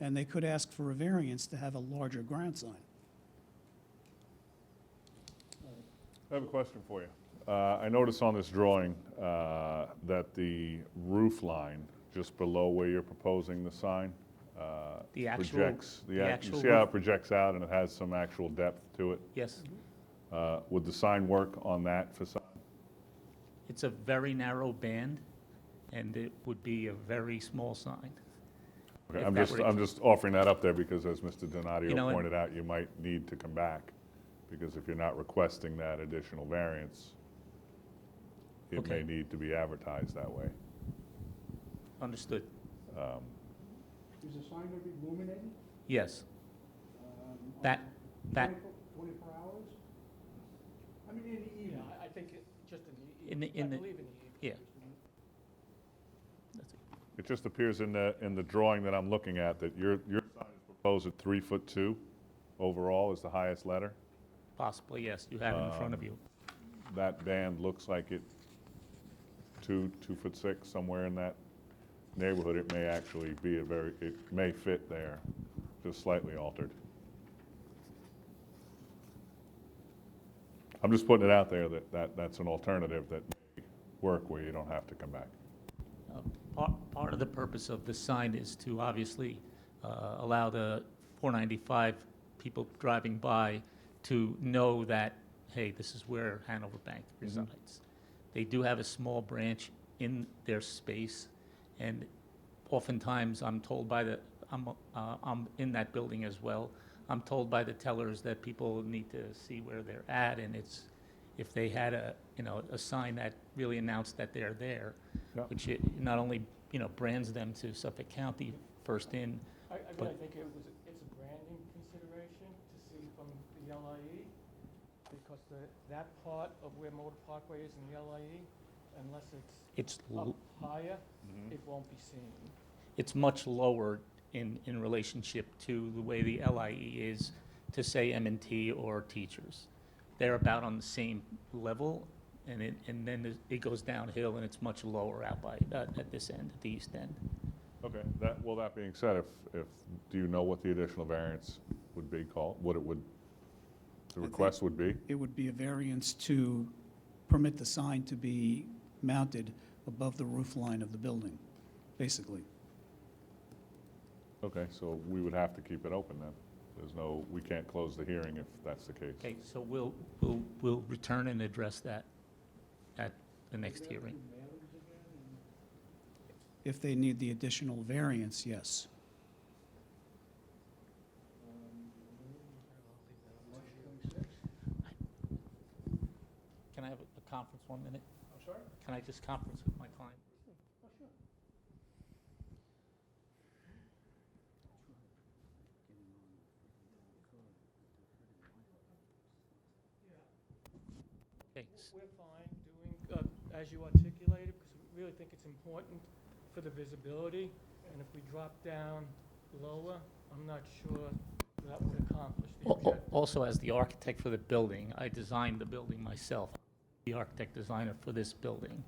And they could ask for a variance to have a larger ground sign. I have a question for you. I noticed on this drawing that the roof line, just below where you're proposing the sign, The actual- projects, the actual you see how roof. it projects out and it has some actual depth to it? Yes, Would the sign work on that facade? it's a very narrow band, and it would be a very small sign. Okay, If I'm that just, were the I'm case. just offering that up there because as Mr. You know, Donadio and- pointed out, you might need to come back. Because if you're not requesting that additional variance, it may Okay. need to be advertised that way. Understood. Is the sign gonna be illuminated? Yes, on that, 24 hours? I mean, in the evening. I think just In the- in the- believe in the yeah. That's it. It just appears in the drawing that I'm looking at that your sign is proposed at 3'2" overall is the highest letter. Possibly, yes, you have it in front of you. That band looks like it 2'6", somewhere in that neighborhood. It may actually be it may fit there, just slightly altered. I'm just putting it out there that's an alternative that may work where you don't have to come back. Part of the purpose of the sign is to obviously allow the 495 people driving by to know that, hey, this is where Hanover Bank resides. They do have a small branch in their space, and oftentimes I'm told by I'm in that building as well. I'm told by the tellers that people need to see where they're at, and if they had a sign that really announced that they're there, Yeah. which it not only, brands them to Suffolk County first in, I but- really think it's a branding consideration to see from the LIE, because that part of where Motor Parkway is in the LIE, unless it's up l- higher, it won't be seen. it's much lower in relationship to the way the LIE is to, say, M&T or teachers. They're about on the same level, and then it goes downhill, and it's much lower out by, at this end, at the east end. Okay, that being said, do you know what the additional variance would be called, the request would be? It would be a variance to permit the sign to be mounted above the roof line of the building, basically. Okay, so we would have to keep it open then. We can't close the hearing if that's the case. Okay, so we'll return and address that at the next hearing. If they need the additional variance, yes. Can I have a conference 1 minute? I'm sorry? Can I just conference with my client? Okay, We're fine doing, as you articulated, because we really think it's important for the visibility, and if we drop down lower, I'm not sure that would accomplish the objective. Also, as the architect for the building, I designed the building myself, the architect designer for this building.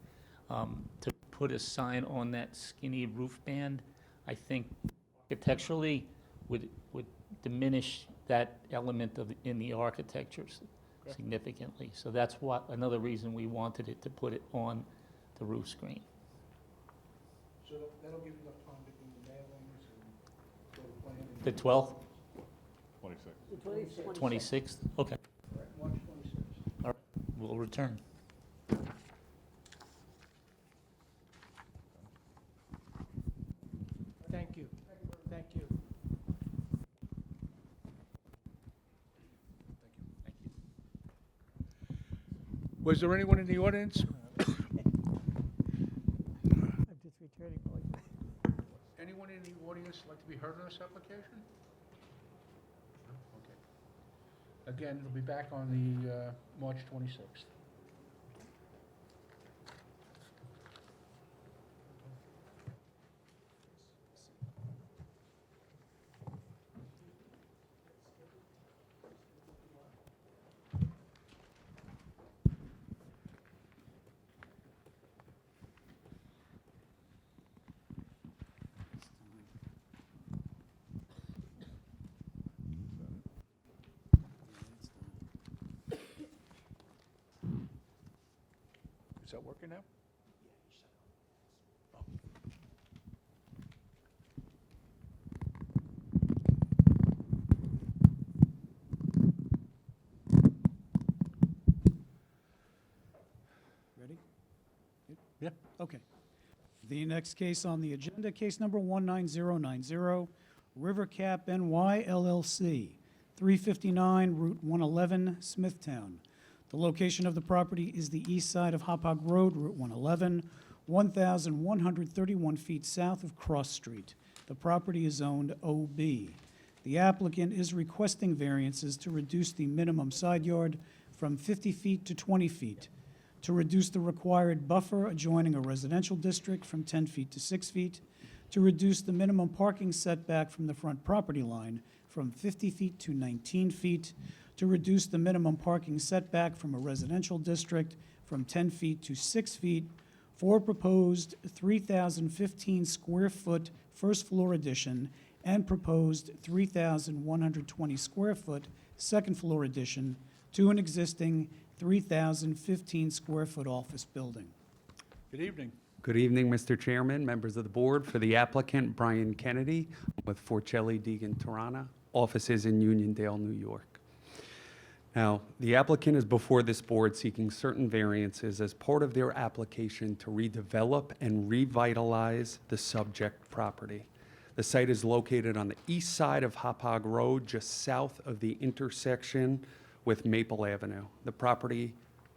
To put a sign on that skinny roof band, I think architecturally would diminish that element in the architecture significantly. So that's another reason we wanted it to put it on the roof screen. So that'll give you enough time to do the mailings and go to planning. The 12th, 26. The 26th? Okay, March 26th. all right, we'll return. Thank you. Thank you. Was there anyone in the audience? I'm just returning. Anyone in the audience like to be heard on this application? Okay. Again, it'll be back on the March 26th. Is that working now? Ready? Yeah. Okay. The next case on the agenda, case number 19090, River Cap NY LLC, 359 Route 111, Smithtown. The location of the property is the east side of Hopog Road, Route 111, 1,131 feet south of Cross Street. The property is zoned OB. The applicant is requesting variances to reduce the minimum side yard from 50 feet to 20 feet, to reduce the required buffer adjoining a residential district from 10 feet to 6 feet, to reduce the minimum parking setback from the front property line from 50 feet to 19 feet, to reduce the minimum parking setback from a residential district from 10 feet to 6 feet for proposed 3,015 square foot first floor addition and proposed 3,120 square foot second floor addition to an existing 3,015 square foot office building. Good evening. Good evening, Mr. Chairman, members of the board. For the applicant, Brian Kennedy, with Forcelli Deegan Tirana, offices in Uniondale, New York. Now, the applicant is before this board seeking certain variances as part of their application to redevelop and revitalize the subject property. The site is located on the east side of Hopog Road, just south of the intersection with Maple Avenue. The property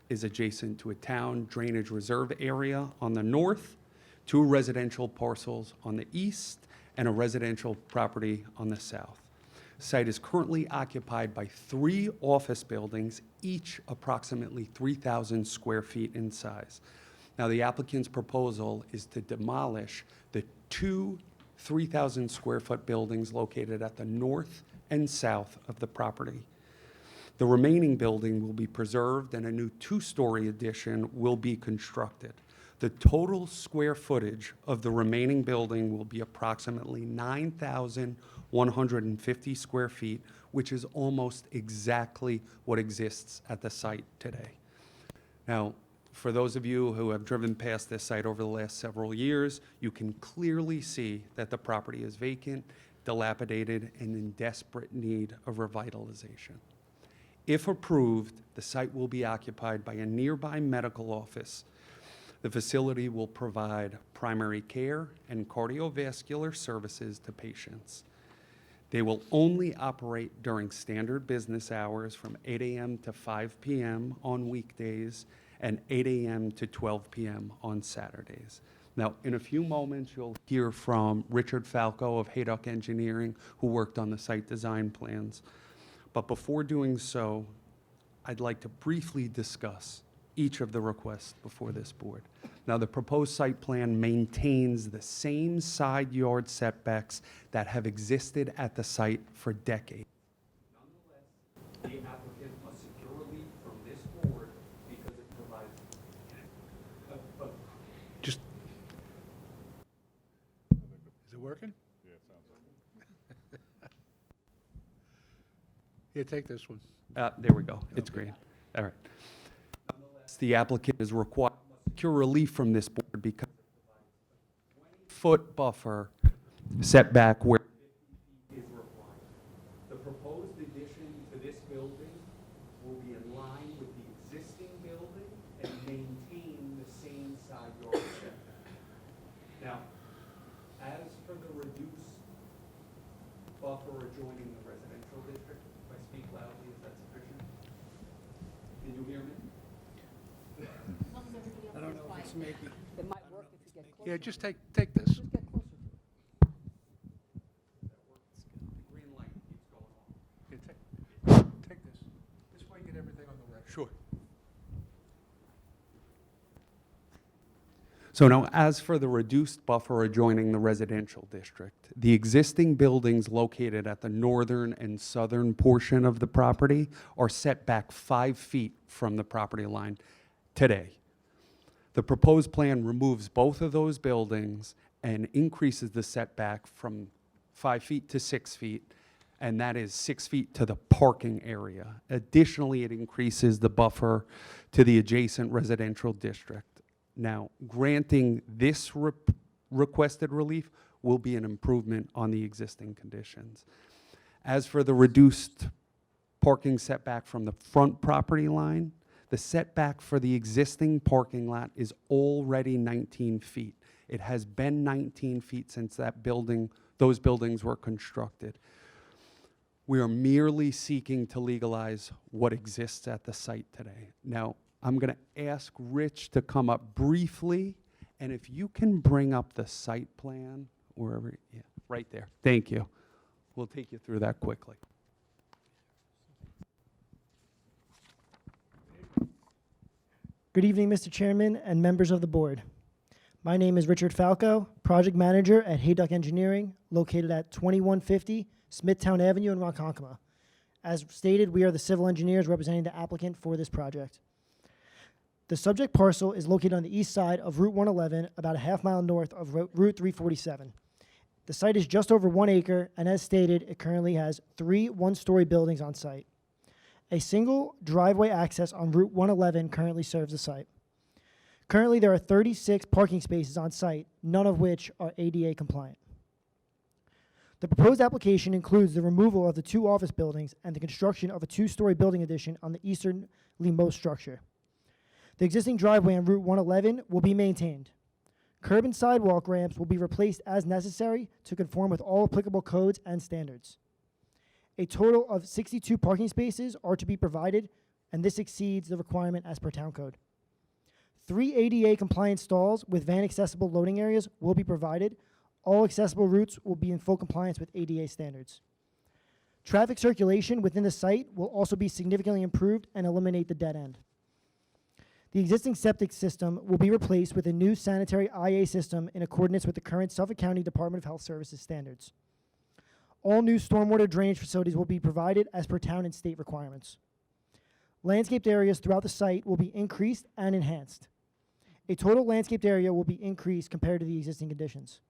is adjacent to a town drainage reserve area on the north, 2 residential parcels on the east, and a residential property on the south. Site is currently occupied by 3 office buildings, each approximately 3,000 square feet in size. Now, the applicant's proposal is to demolish the 2 3,000 square foot buildings located at the north and south of the property. The remaining building will be preserved and a new 2-story addition will be constructed. The total square footage of the remaining building will be approximately 9,150 square feet, which is almost exactly what exists at the site today. Now, for those of you who have driven past this site over the last several years, you can clearly see that the property is vacant, dilapidated, and in desperate need of revitalization. If approved, the site will be occupied by a nearby medical office. The facility will provide primary care and cardiovascular services to patients. They will only operate during standard business hours from 8 a.m. to 5 p.m. on weekdays and 8 a.m. to 12 p.m. on Saturdays. Now, in a few moments, you'll hear from Richard Falco of Haydock Engineering, who worked on the site design plans. But before doing so, I'd like to briefly discuss each of the requests before this board. Now, the proposed site plan maintains the same side yard setbacks that have existed at the site for decades. Nonetheless, the applicant must secure relief from this board because it provides Just. Is it working? Yeah, it sounds like it. Here, take this one. There we go. It's green. All right. Nonetheless, the applicant is required to secure relief from this board because it provides a 20-foot buffer setback where 50 feet is required. The proposed addition to this building will be in line with the existing building and maintain the same side yard setback. Now, as for the reduced buffer adjoining the residential district, if I speak loudly, is that sufficient? Can you hear me? I don't know if it's making. It might work if you get closer. Yeah, just take this. Just get closer. The green light keeps going on. Here, take this. This way, get everything on the record. Sure. So now, as for the reduced buffer adjoining the residential district, the existing buildings located at the northern and southern portion of the property are set back 5 feet from the property line today. The proposed plan removes both of those buildings and increases the setback from 5 feet to 6 feet, and that is 6 feet to the parking area. Additionally, it increases the buffer to the adjacent residential district. Now, granting this requested relief will be an improvement on the existing conditions. As for the reduced parking setback from the front property line, the setback for the existing parking lot is already 19 feet. It has been 19 feet since those buildings were constructed. We are merely seeking to legalize what exists at the site today. Now, I'm going to ask Rich to come up briefly, and if you can bring up the site plan, wherever, yeah, right there. Thank you. We'll take you through that quickly. Good evening, Mr. Chairman and members of the board. My name is Richard Falco, project manager at Haydock Engineering, located at 2150 Smithtown Avenue in Ronkonkoma. As stated, we are the civil engineers representing the applicant for this project. The subject parcel is located on the east side of Route 111, about a half-mile north of Route 347. The site is just over 1 acre, and as stated, it currently has 3 one-story buildings on site. A single driveway access on Route 111 currently serves the site. Currently, there are 36 parking spaces on site, none of which are ADA compliant. The proposed application includes the removal of the 2 office buildings and the construction of a 2-story building addition on the easternlymost structure. The existing driveway on Route 111 will be maintained. Curb and sidewalk ramps will be replaced as necessary to conform with all applicable codes and standards. A total of 62 parking spaces are to be provided, and this exceeds the requirement as per town code. 3 ADA compliant stalls with van accessible loading areas will be provided. All accessible routes will be in full compliance with ADA standards. Traffic circulation within the site will also be significantly improved and eliminate the dead end. The existing septic system will be replaced with a new sanitary IA system in accordance with the current Suffolk County Department of Health Services standards. All new stormwater drainage facilities will be provided as per town and state requirements. Landscaped areas throughout the site will be increased and enhanced. A total landscaped area will be increased compared to the existing conditions.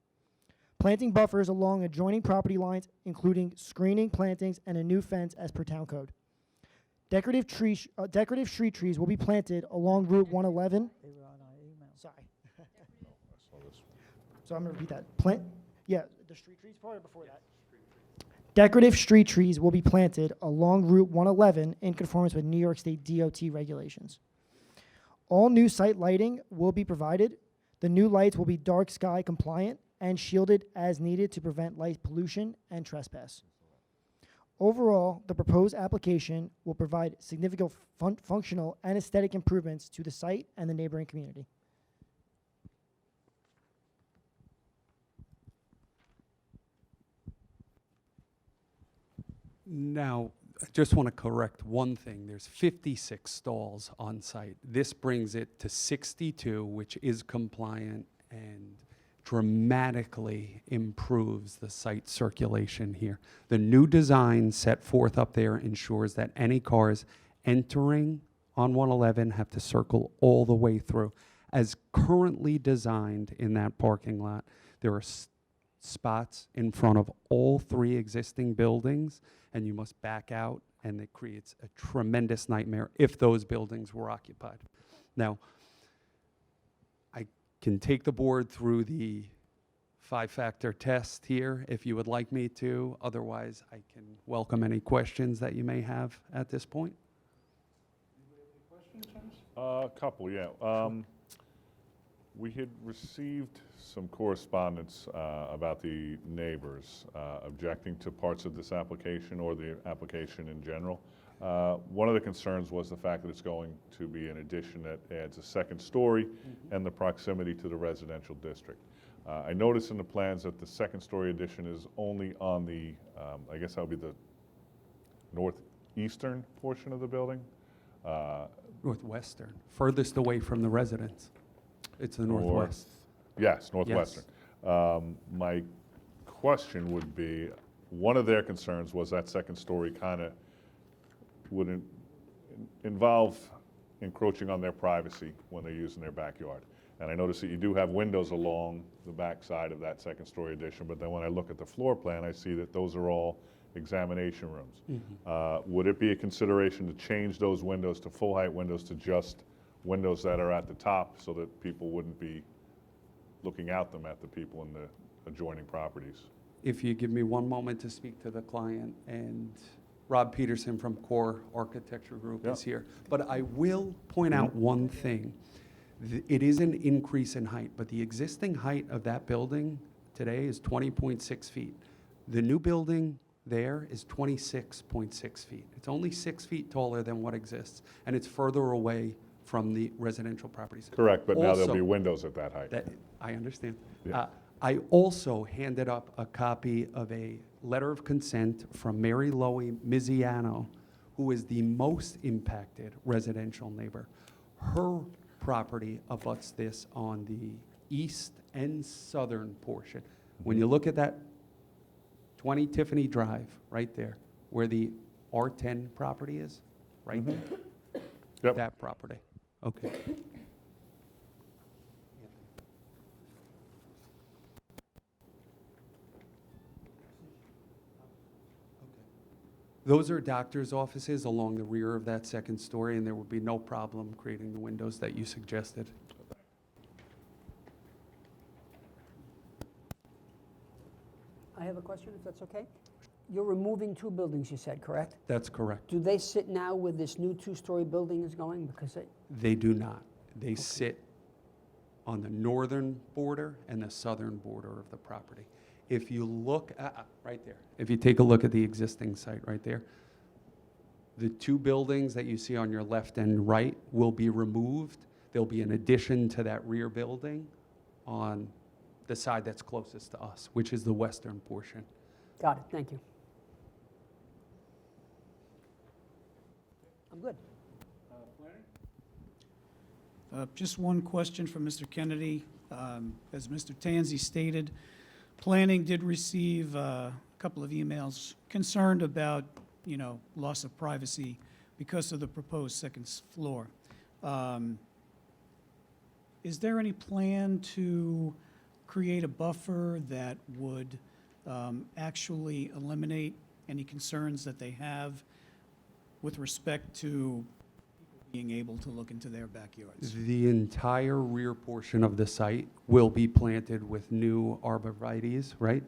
Planting buffers along adjoining property lines, including screening plantings and a new fence as per town code. Decorative street trees will be planted along Route 111. Sorry. So I'm going to repeat that. The street trees part or before that? Decorative street trees will be planted along Route 111 in conformance with New York State DOT regulations. All new site lighting will be provided. The new lights will be dark sky compliant and shielded as needed to prevent light pollution and trespass. Overall, the proposed application will provide significant functional and aesthetic improvements to the site and the neighboring community. Now, I just want to correct one thing. There's 56 stalls on site. This brings it to 62, which is compliant and dramatically improves the site circulation here. The new design set forth up there ensures that any cars entering on 111 have to circle all the way through. As currently designed in that parking lot, there are spots in front of all three existing buildings, and you must back out, and it creates a tremendous nightmare if those buildings were occupied. Now, I can take the board through the 5-factor test here if you would like me to. Otherwise, I can welcome any questions that you may have at this point. A couple, yeah. We had received some correspondence about the neighbors objecting to parts of this application or the application in general. One of the concerns was the fact that it's going to be an addition that adds a second story and the proximity to the residential district. I noticed in the plans that the second story addition is only on the, I guess that would be the northeastern portion of the building. Northwestern, furthest away from the residence. It's the northwest. Yes, northwestern. My question would be, one of their concerns was that second story kind of would involve encroaching on their privacy when they're using their backyard. And I noticed that you do have windows along the back side of that second story addition, but then when I look at the floor plan, I see that those are all examination rooms. Would it be a consideration to change those windows to full height windows to just windows that are at the top so that people wouldn't be looking out them at the people in the adjoining properties? If you give me one moment to speak to the client, and Rob Peterson from Core Architecture Group is here. But I will point out one thing. It is an increase in height, but the existing height of that building today is 20.6 feet. The new building there is 26.6 feet. It's only 6 feet taller than what exists, and it's further away from the residential properties. Correct, but now there'll Also, be windows at that height. I understand. Yeah. I also handed up a copy of a letter of consent from Mary Loie Miziano, who is the most impacted residential neighbor. Her property abuts this on the east and southern portion. When you look at that 20 Tiffany Drive, right there, where the R10 property is, right there. Yep. That property. Okay. Those are doctor's offices along the rear of that second story, and there would be no problem creating the windows that you suggested. I have a question, if that's okay. You're removing two buildings, you said, correct? That's correct. Do they sit now where this new two-story building is going? Because They do not. They sit on the northern border and the southern border of the property. If you look, right there, if you take a look at the existing site right there, the two buildings that you see on your left and right will be removed. There'll be an addition to that rear building on the side that's closest to us, which is the western portion. Got it, thank you. I'm good. Just one question from Mr. Kennedy. As Mr. Tanzi stated, planning did receive a couple of emails concerned about, loss of privacy because of the proposed second floor. Is there any plan to create a buffer that would actually eliminate any concerns that they have with respect to people being able to look into their backyards? The entire rear portion of the site will be planted with new arborvitaes, right?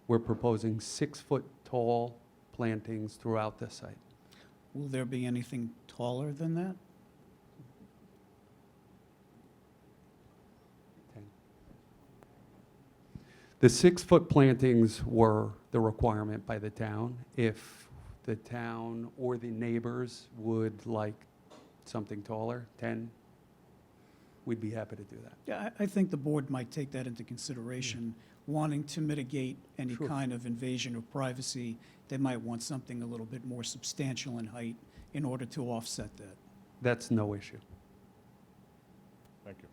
We're proposing 6-foot tall plantings throughout the site. Will there be anything taller than that? The 6-foot plantings were the requirement by the town. If the town or the neighbors would like something taller, 10, we'd be happy to do that. Yeah, I think the board might take that into consideration, wanting to mitigate any Sure. kind of invasion of privacy. They might want something a little bit more substantial in height in order to offset that. That's no issue. Thank you.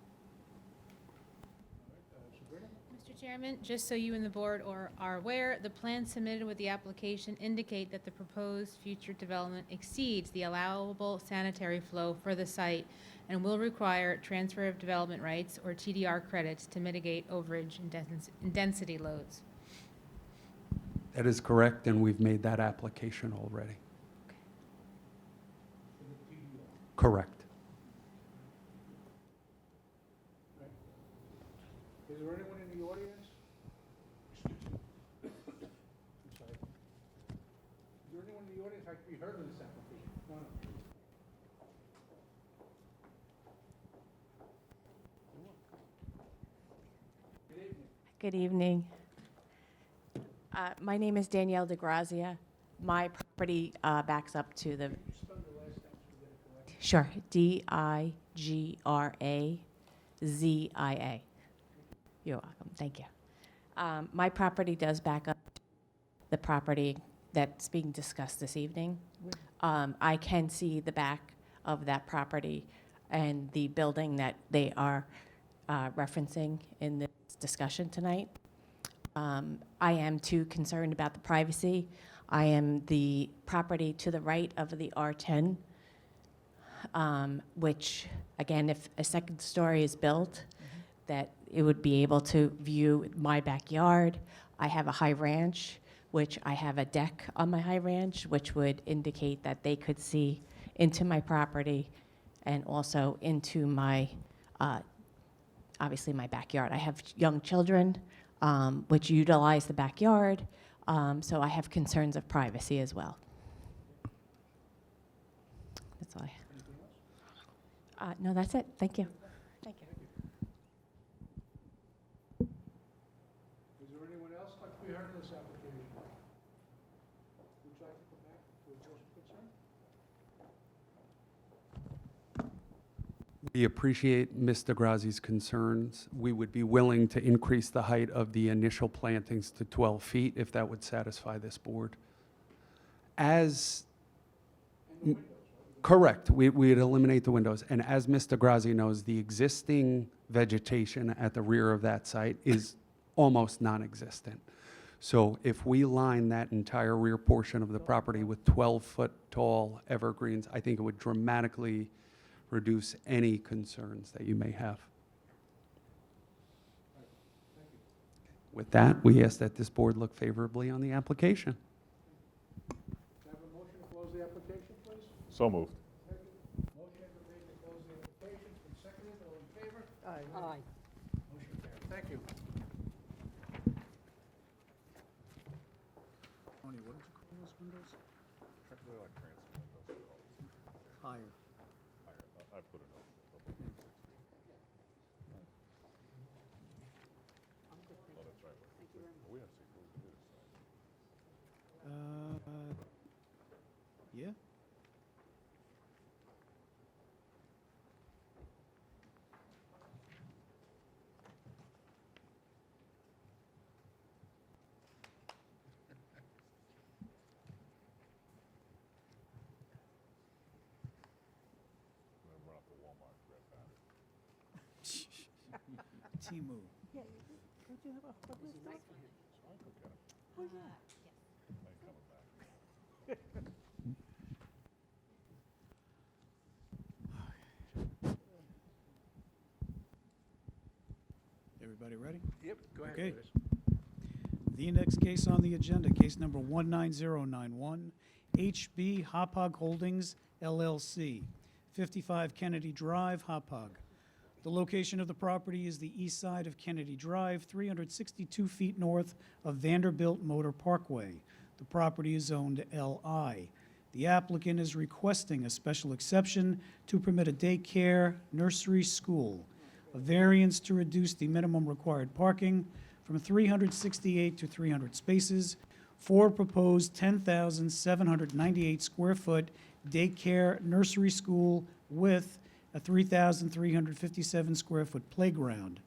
Mr. Chairman, just so you and the board are aware, the plans submitted with the application indicate that the proposed future development exceeds the allowable sanitary flow for the site and will require transfer of development rights or TDR credits to mitigate overage and density loads. That is correct, and we've made that application already. Correct. Is there anyone in the audience? I'm sorry. Is there anyone in the audience that can be heard of this application? No, no. Good evening. Good evening. My name is Danielle DeGrazia. My property backs up to the, Spell the last name so we get it correct. sure, DIGRAZIA. You're welcome, thank you. My property does back up to the property that's being discussed this evening. I can see the back of that property and the building that they are referencing in this discussion tonight. I am too concerned about the privacy. I am the property to the right of the R10, which, again, if a second story is built, that it would be able to view my backyard. I have a high ranch, which I have a deck on my high ranch, which would indicate that they could see into my property and also into my, obviously my backyard. I have young children, which utilize the backyard, so I have concerns of privacy as well. That's all I have. No, that's it. Thank you. Thank you. Is there anyone else like to be heard of this application? Would you like to come back to address your concern? We appreciate Ms. DeGrazi's concerns. We would be willing to increase the height of the initial plantings to 12 feet if that would satisfy this board. Correct, we'd eliminate the windows. And as Ms. DeGrazi knows, the existing vegetation at the rear of that site is almost non-existent. So if we line that entire rear portion of the property with 12-foot tall evergreens, I think it would dramatically reduce any concerns that you may have. With that, we ask that this board look favorably on the application. Can I have a motion to close the application, please? So moved. Motion has been made to close the application. It's been seconded. All in favor? Aye. Motion carried. Thank you. Tony, what did you call those windows? Higher. I put it up. Yeah? Timu. Everybody ready? Yep, go ahead. Okay. Curtis. The next case on the agenda, case number 19091, HB Hopog Holdings LLC, 55 Kennedy Drive, Hopog. The location of the property is the east side of Kennedy Drive, 362 feet north of Vanderbilt Motor Parkway. The property is zoned LI. The applicant is requesting a special exception to permit a daycare nursery school, a variance to reduce the minimum required parking from 368 to 300 spaces for proposed 10,798 square foot daycare nursery school with a 3,357 square foot playground.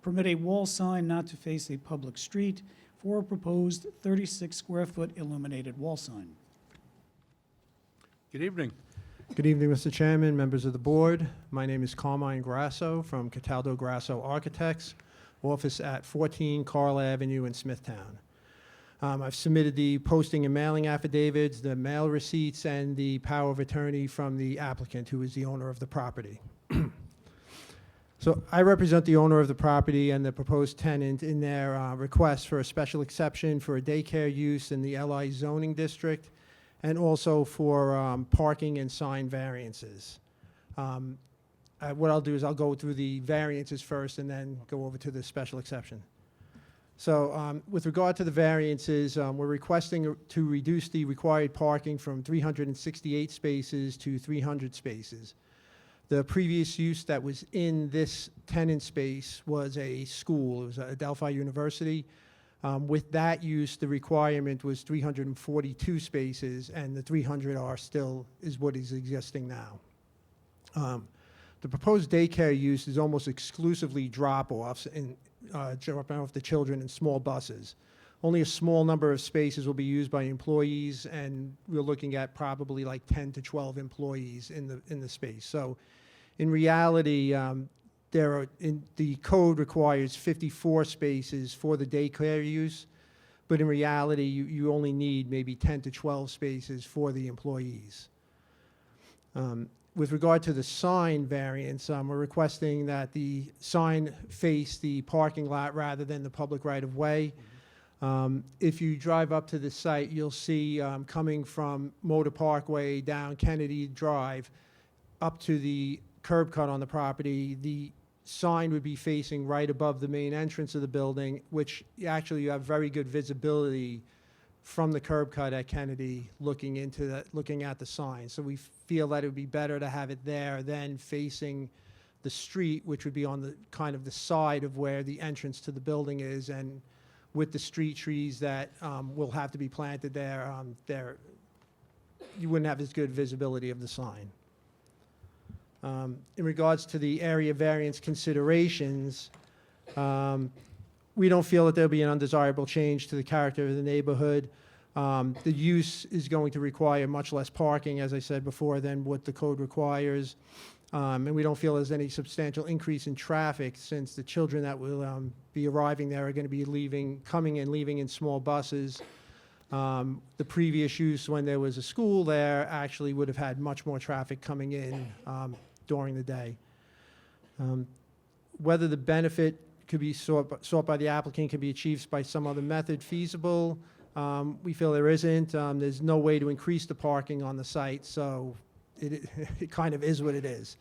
Permit a wall sign not to face a public street for a proposed 36 square foot illuminated wall sign. Good evening. Good evening, Mr. Chairman, members of the board. My name is Carmine Grasso from Cataldo Grasso Architects, office at 14 Carl Avenue in Smithtown. I've submitted the posting and mailing affidavits, the mail receipts, and the power of attorney from the applicant, who is the owner of the property. So I represent the owner of the property and the proposed tenant in their request for a special exception for a daycare use in the LI zoning district, and also for parking and sign variances. What I'll do is I'll go through the variances first and then go over to the special exception. So with regard to the variances, we're requesting to reduce the required parking from 368 spaces to 300 spaces. The previous use that was in this tenant space was a school. It was Adelphi University. With that use, the requirement was 342 spaces, and the 300 is what is existing now. The proposed daycare use is almost exclusively drop-offs and dropping off the children in small buses. Only a small number of spaces will be used by employees, and we're looking at probably like 10 to 12 employees in the space. So, in reality, the code requires 54 spaces for the daycare use, but in reality, you only need maybe 10 to 12 spaces for the employees. With regard to the sign variance, we're requesting that the sign face the parking lot rather than the public right-of-way. If you drive up to the site, you'll see coming from Motor Parkway down Kennedy Drive up to the curb cut on the property, the sign would be facing right above the main entrance of the building, which actually you have very good visibility from the curb cut at Kennedy looking at the sign. So we feel that it would be better to have it there than facing the street, which would be on the kind of the side of where the entrance to the building is, and with the street trees that will have to be planted there, you wouldn't have as good visibility of the sign. In regards to the area variance considerations, we don't feel that there'll be an undesirable change to the character of the neighborhood. The use is going to require much less parking, as I said before, than what the code requires. And we don't feel there's any substantial increase in traffic, since the children that will be arriving there are going to be coming and leaving in small buses. The previous use, when there was a school there, actually would have had much more traffic coming in during the day. Whether the benefit could be sought by the applicant can be achieved by some other method feasible, we feel there isn't. There's no way to increase the parking on the site, so it kind of is what it is.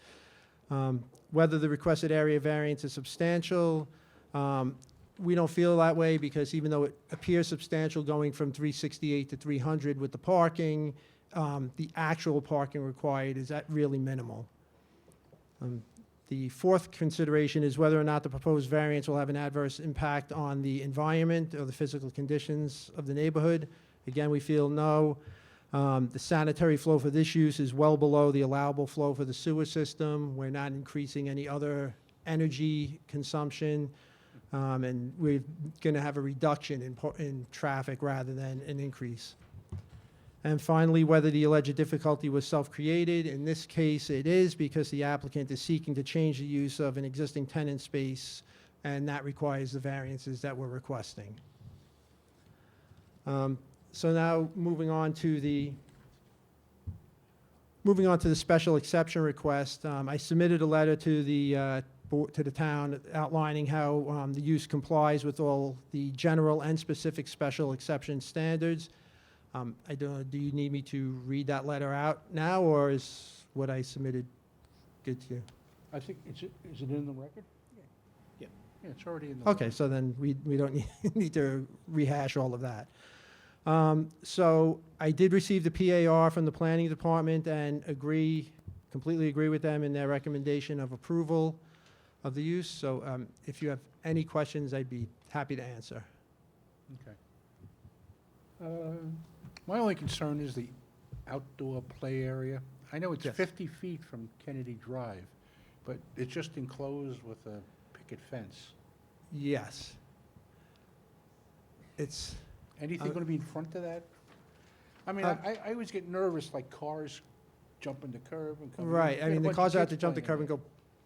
Whether the requested area variance is substantial, we don't feel that way, because even though it appears substantial going from 368 to 300 with the parking, the actual parking required is really minimal. The fourth consideration is whether or not the proposed variance will have an adverse impact on the environment or the physical conditions of the neighborhood. Again, we feel no. The sanitary flow for this use is well below the allowable flow for the sewer system. We're not increasing any other energy consumption, and we're going to have a reduction in traffic rather than an increase. And finally, whether the alleged difficulty was self-created. In this case, it is, because the applicant is seeking to change the use of an existing tenant space, and that requires the variances that we're requesting. So now moving on to the special exception request. I submitted a letter to the to the town outlining how the use complies with all the general and specific special exception standards. I don't, do you need me to read that letter out now, or is what I submitted good to you? I think, is it in the record? Yeah. Yeah, it's already in the. Okay, so then we don't need to rehash all of that. So I did receive the PAR from the planning department and completely agree with them in their recommendation of approval of the use. So if you have any questions, I'd be happy to answer. Okay. My only concern is the outdoor play area. I know it's Yes. 50 feet from Kennedy Drive, but it's just enclosed with a picket fence. Yes. It's, Anything going to be in front of that? I mean, I always get nervous, like cars jumping the curb and coming. in. right, You I got a mean, the bunch of cars have to kids jump the playing curb and there. go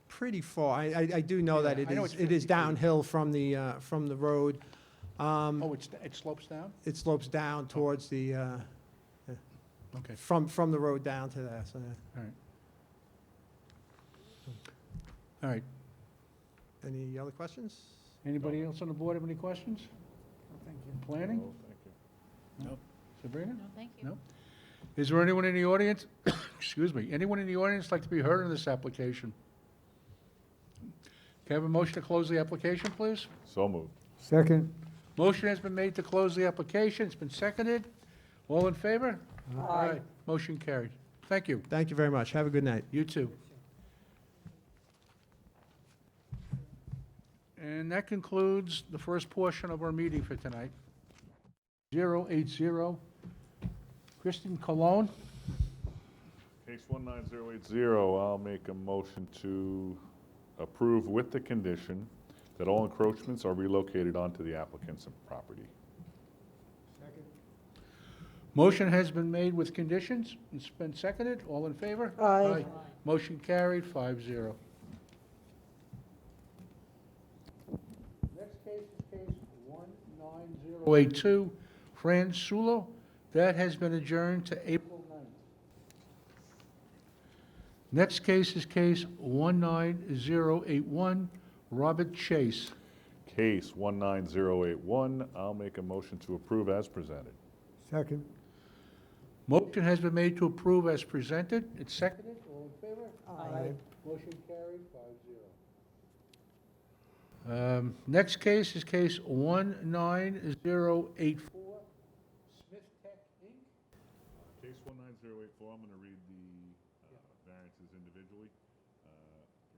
pretty far. I do know that Yeah, I know it it's is 50 feet. downhill from the road. Oh, it slopes down? It slopes down towards the, Okay, from the road down to there, so. all right. All right. Any other questions? Anybody else on the board have any questions? Thank you. Planning? No. Sabrina? No, thank you. No? Is there anyone in the audience, excuse me, anyone in the audience like to be heard on this application? Can I have a motion to close the application, please? So moved. Second. Motion has been made to close the application. It's been seconded. All in favor? Aye. Motion carried. Thank you. Thank you very much. Have a good night. You too. And that concludes the first portion of our meeting for tonight. 080, Kristen Cologne. Case 19080, I'll make a motion to approve with the condition that all encroachments are relocated onto the applicant's property. Motion has been made with conditions. It's been seconded. All in favor? Aye. Motion carried, 5-0. Next case is case 19082, Fran Sulo. That has been adjourned to April 9th. Next case is case 19081, Robert Chase. Case 19081, I'll make a motion to approve as presented. Second. Motion has been made to approve as presented. It's seconded. All in favor? Aye. Motion carried, 5-0. Next case is case 19084, Smith Tech, Inc. Case 19084, I'm going to read the variances individually.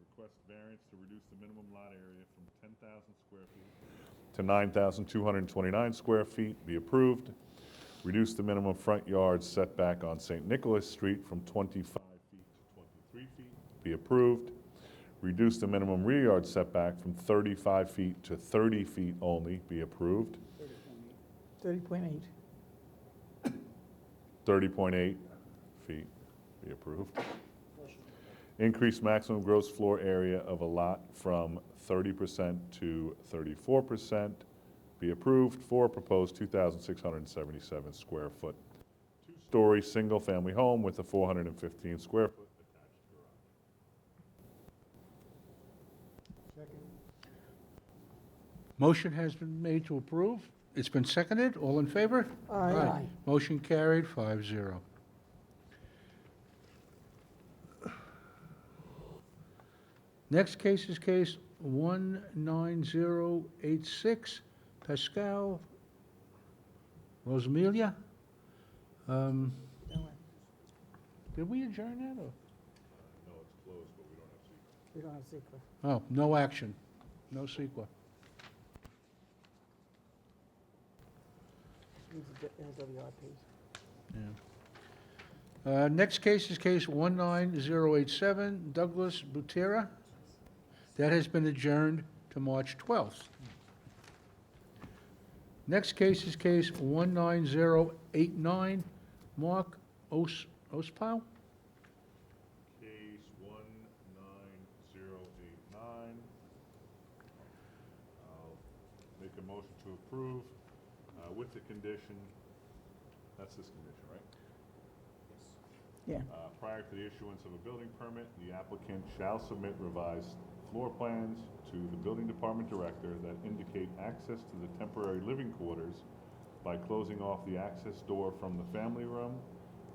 Request variance to reduce the minimum lot area from 10,000 square feet to 9,229 square feet, be approved. Reduce the minimum front yard setback on St. Nicholas Street from 25 feet to 23 feet, be approved. Reduce the minimum rear yard setback from 35 feet to 30 feet only, be approved. 30.8. 30.8 feet, be approved. Increase maximum gross floor area of a lot from 30% to 34%, be approved for a proposed 2,677 square foot, two-story, single-family home with a 415 square foot attached garage. Motion has been made to approve. It's been seconded. All in favor? Aye. Motion carried, 5-0. Next case is case 19086, Pascal Rosmelia. Did we adjourn that, or? No, it's closed, but we don't have secret. We don't have secret. Oh, no action, no sequel. Next case is case 19087, Douglas Butera. That has been adjourned to March 12th. Next case is case 19089, Mark Ospow. Case 19089. I'll make a motion to approve with the condition, that's this condition, right? Yeah. Prior to the issuance of a building permit, the applicant shall submit revised floor plans to the building department director that indicate access to the temporary living quarters by closing off the access door from the family room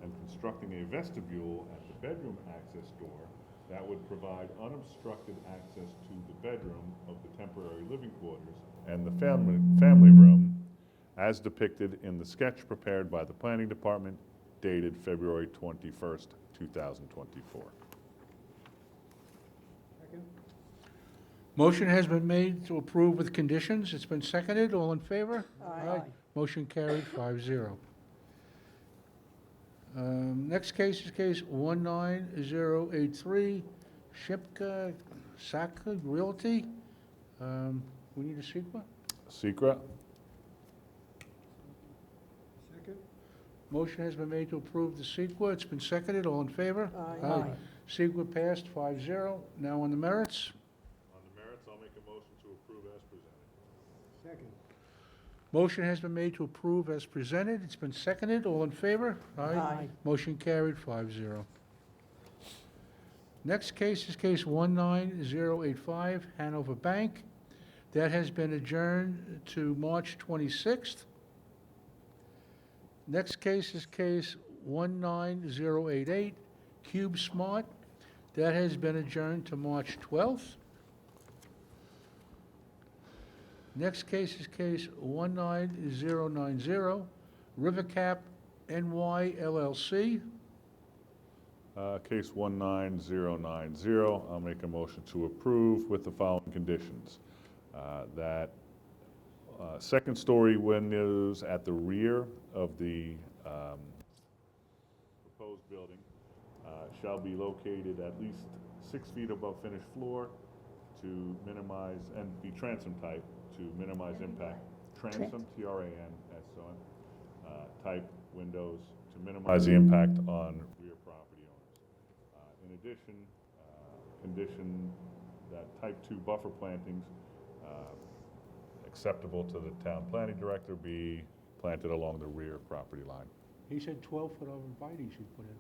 and constructing a vestibule at the bedroom access door that would provide unobstructed access to the bedroom of the temporary living quarters and the family room as depicted in the sketch prepared by the planning department dated February 21st, 2024. Motion has been made to approve with conditions. It's been seconded. All in favor? Aye. Motion carried 5-0. Next case is case 19083, Shipka Saka Realty. We need a CEQA? Secret? Motion has been made to approve the CEQA. It's been seconded. All in favor? Aye. CEQA passed 5-0. Now on the merits. On the merits, I'll make a motion to approve as presented. Second. Motion has been made to approve as presented. It's been seconded. All in favor? Aye. Motion carried 5-0. Next case is case 19085, Hanover Bank. That has been adjourned to March 26th. Next case is case 19088, Cube Smart. That has been adjourned to March 12th. Next case is case 19090, Rivercap NY LLC. Case 19090, I'll make a motion to approve with the following conditions. That second story windows at the rear of the proposed building shall be located at least 6 feet above finished floor to minimize, and be transom type to minimize impact. Transom, T-R-A-N-S-O-M, type windows to minimize the impact on rear property owners. In addition, condition that type 2 buffer plantings acceptable to the town planning director be planted along the rear property line. He said 12-foot arborvitae should put in.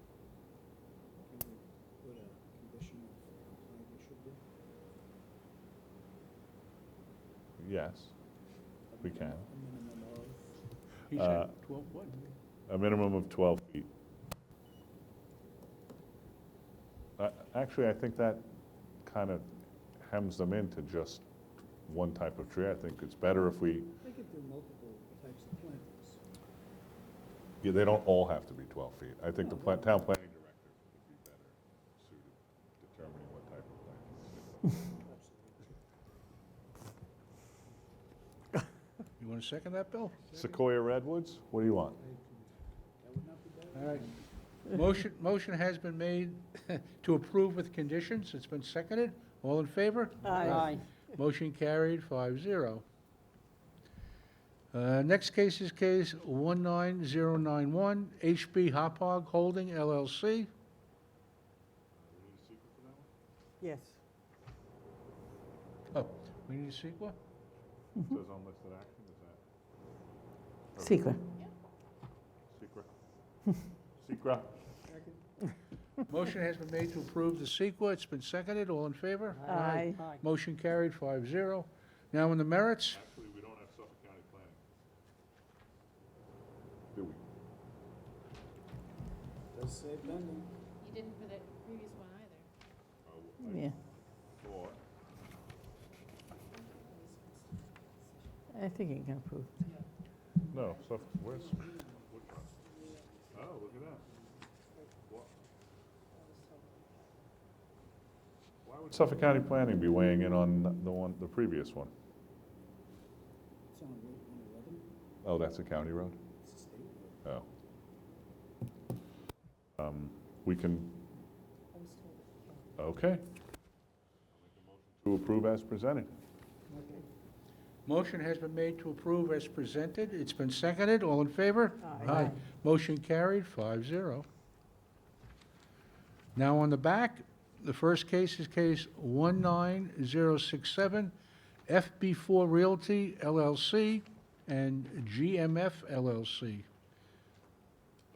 Yes, we can. He said 12 what? A minimum of 12 feet. Actually, I think that kind of hems them into just one type of tree. I think it's better if we, They could do multiple types of plantings. yeah, they don't all have to be 12 feet. I think the town planning director would be better suited determining what type of plantings. You want to second that, Bill? Sequoia redwoods, what do you want? All right. Motion has been made to approve with conditions. It's been seconded. All in favor? Aye. Motion carried 5-0. Next case is case 19091, HB Hopog Holding LLC. Yes. Oh, we need a CEQA? Says unlisted action, is that? Secret. Secret. Secret. Motion has been made to approve the CEQA. It's been seconded. All in favor? Aye. Motion carried 5-0. Now on the merits. Actually, we don't have Suffolk County planning. Do we? Does say pending. You didn't for the previous one either. Yeah. Or, I think you can approve. no, Suffolk, where's, which one? Oh, look at that. What? Why would Suffolk County Planning be weighing in on the previous one? It's on Route 111. Oh, that's a county road? It's a state road. Oh. We can, okay. To approve as presented. Motion has been made to approve as presented. It's been seconded. All in favor? Aye. Motion carried 5-0. Now on the back, the first case is case 19067, FB4 Realty LLC and GMF LLC. That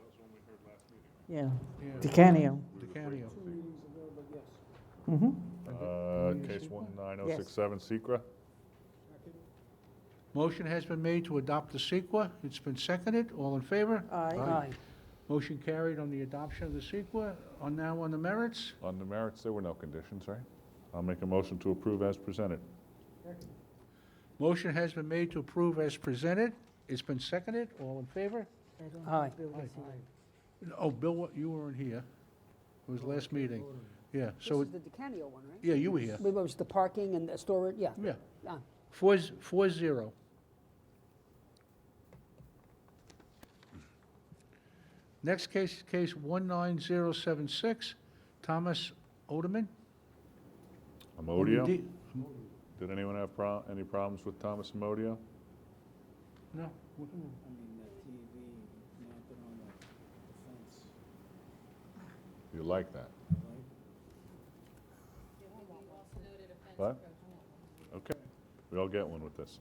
was one we heard last meeting, Yeah, Yeah. Decanio. Decanio. Mm-hmm. Case 19067, Secra. Motion has been made to adopt the CEQA. It's been seconded. All in favor? Aye. Motion carried on the adoption of the CEQA. Now on the merits. On the merits, there were no conditions, right? I'll make a motion to approve as presented. Motion has been made to approve as presented. It's been seconded. All in favor? Aye. Oh, Bill, you weren't here. It was last meeting. Yeah, This so, is the Decanio one, right? yeah, you were here. It was the parking and the storage, yeah. Yeah. Ah. 4-0. Next case is case 19076, Thomas Odeman. Amodio? D- Did anyone have any problems with Thomas Amodio? No? You like that? What? Okay, we all get one with this.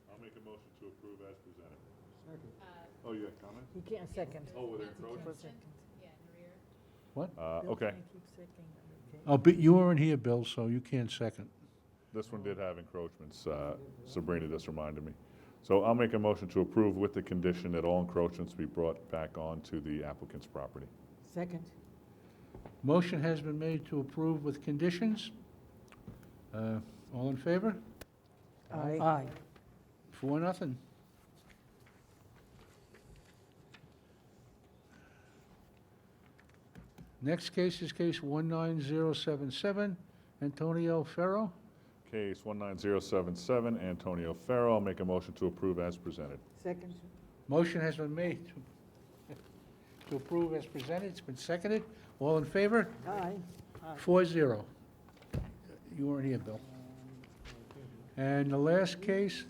I'll make a motion to approve as presented. Oh, you had comments? You can't second. Oh, with encroachment? What? Okay. Oh, but you weren't here, Bill, so you can't second. This one did have encroachments. Sabrina just reminded me. So I'll make a motion to approve with the condition that all encroachments be brought back onto the applicant's property. Second. Motion has been made to approve with conditions. All in favor? Aye. 4-0. Next case is case 19077, Antonio Ferro. Case 19077, Antonio Ferro. I'll make a motion to approve as presented. Second. Motion has been made to approve as presented. It's been seconded. All in favor? Aye. 4-0. You weren't here, Bill. And the last case,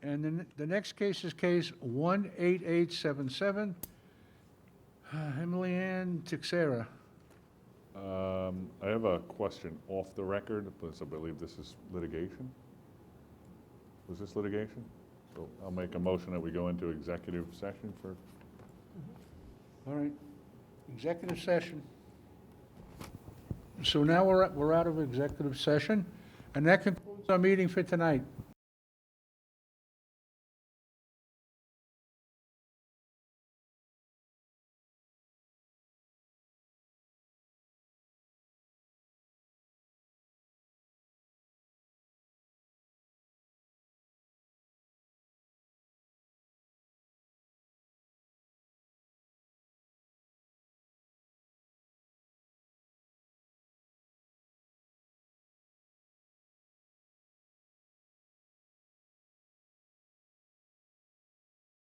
and the next case is case 18877, Emily Ann Tixera. I have a question off the record, because I believe this is litigation. Was this litigation? So I'll make a motion that we go into executive session for, All right, executive session. So now we're out of executive session, and that concludes our meeting for tonight.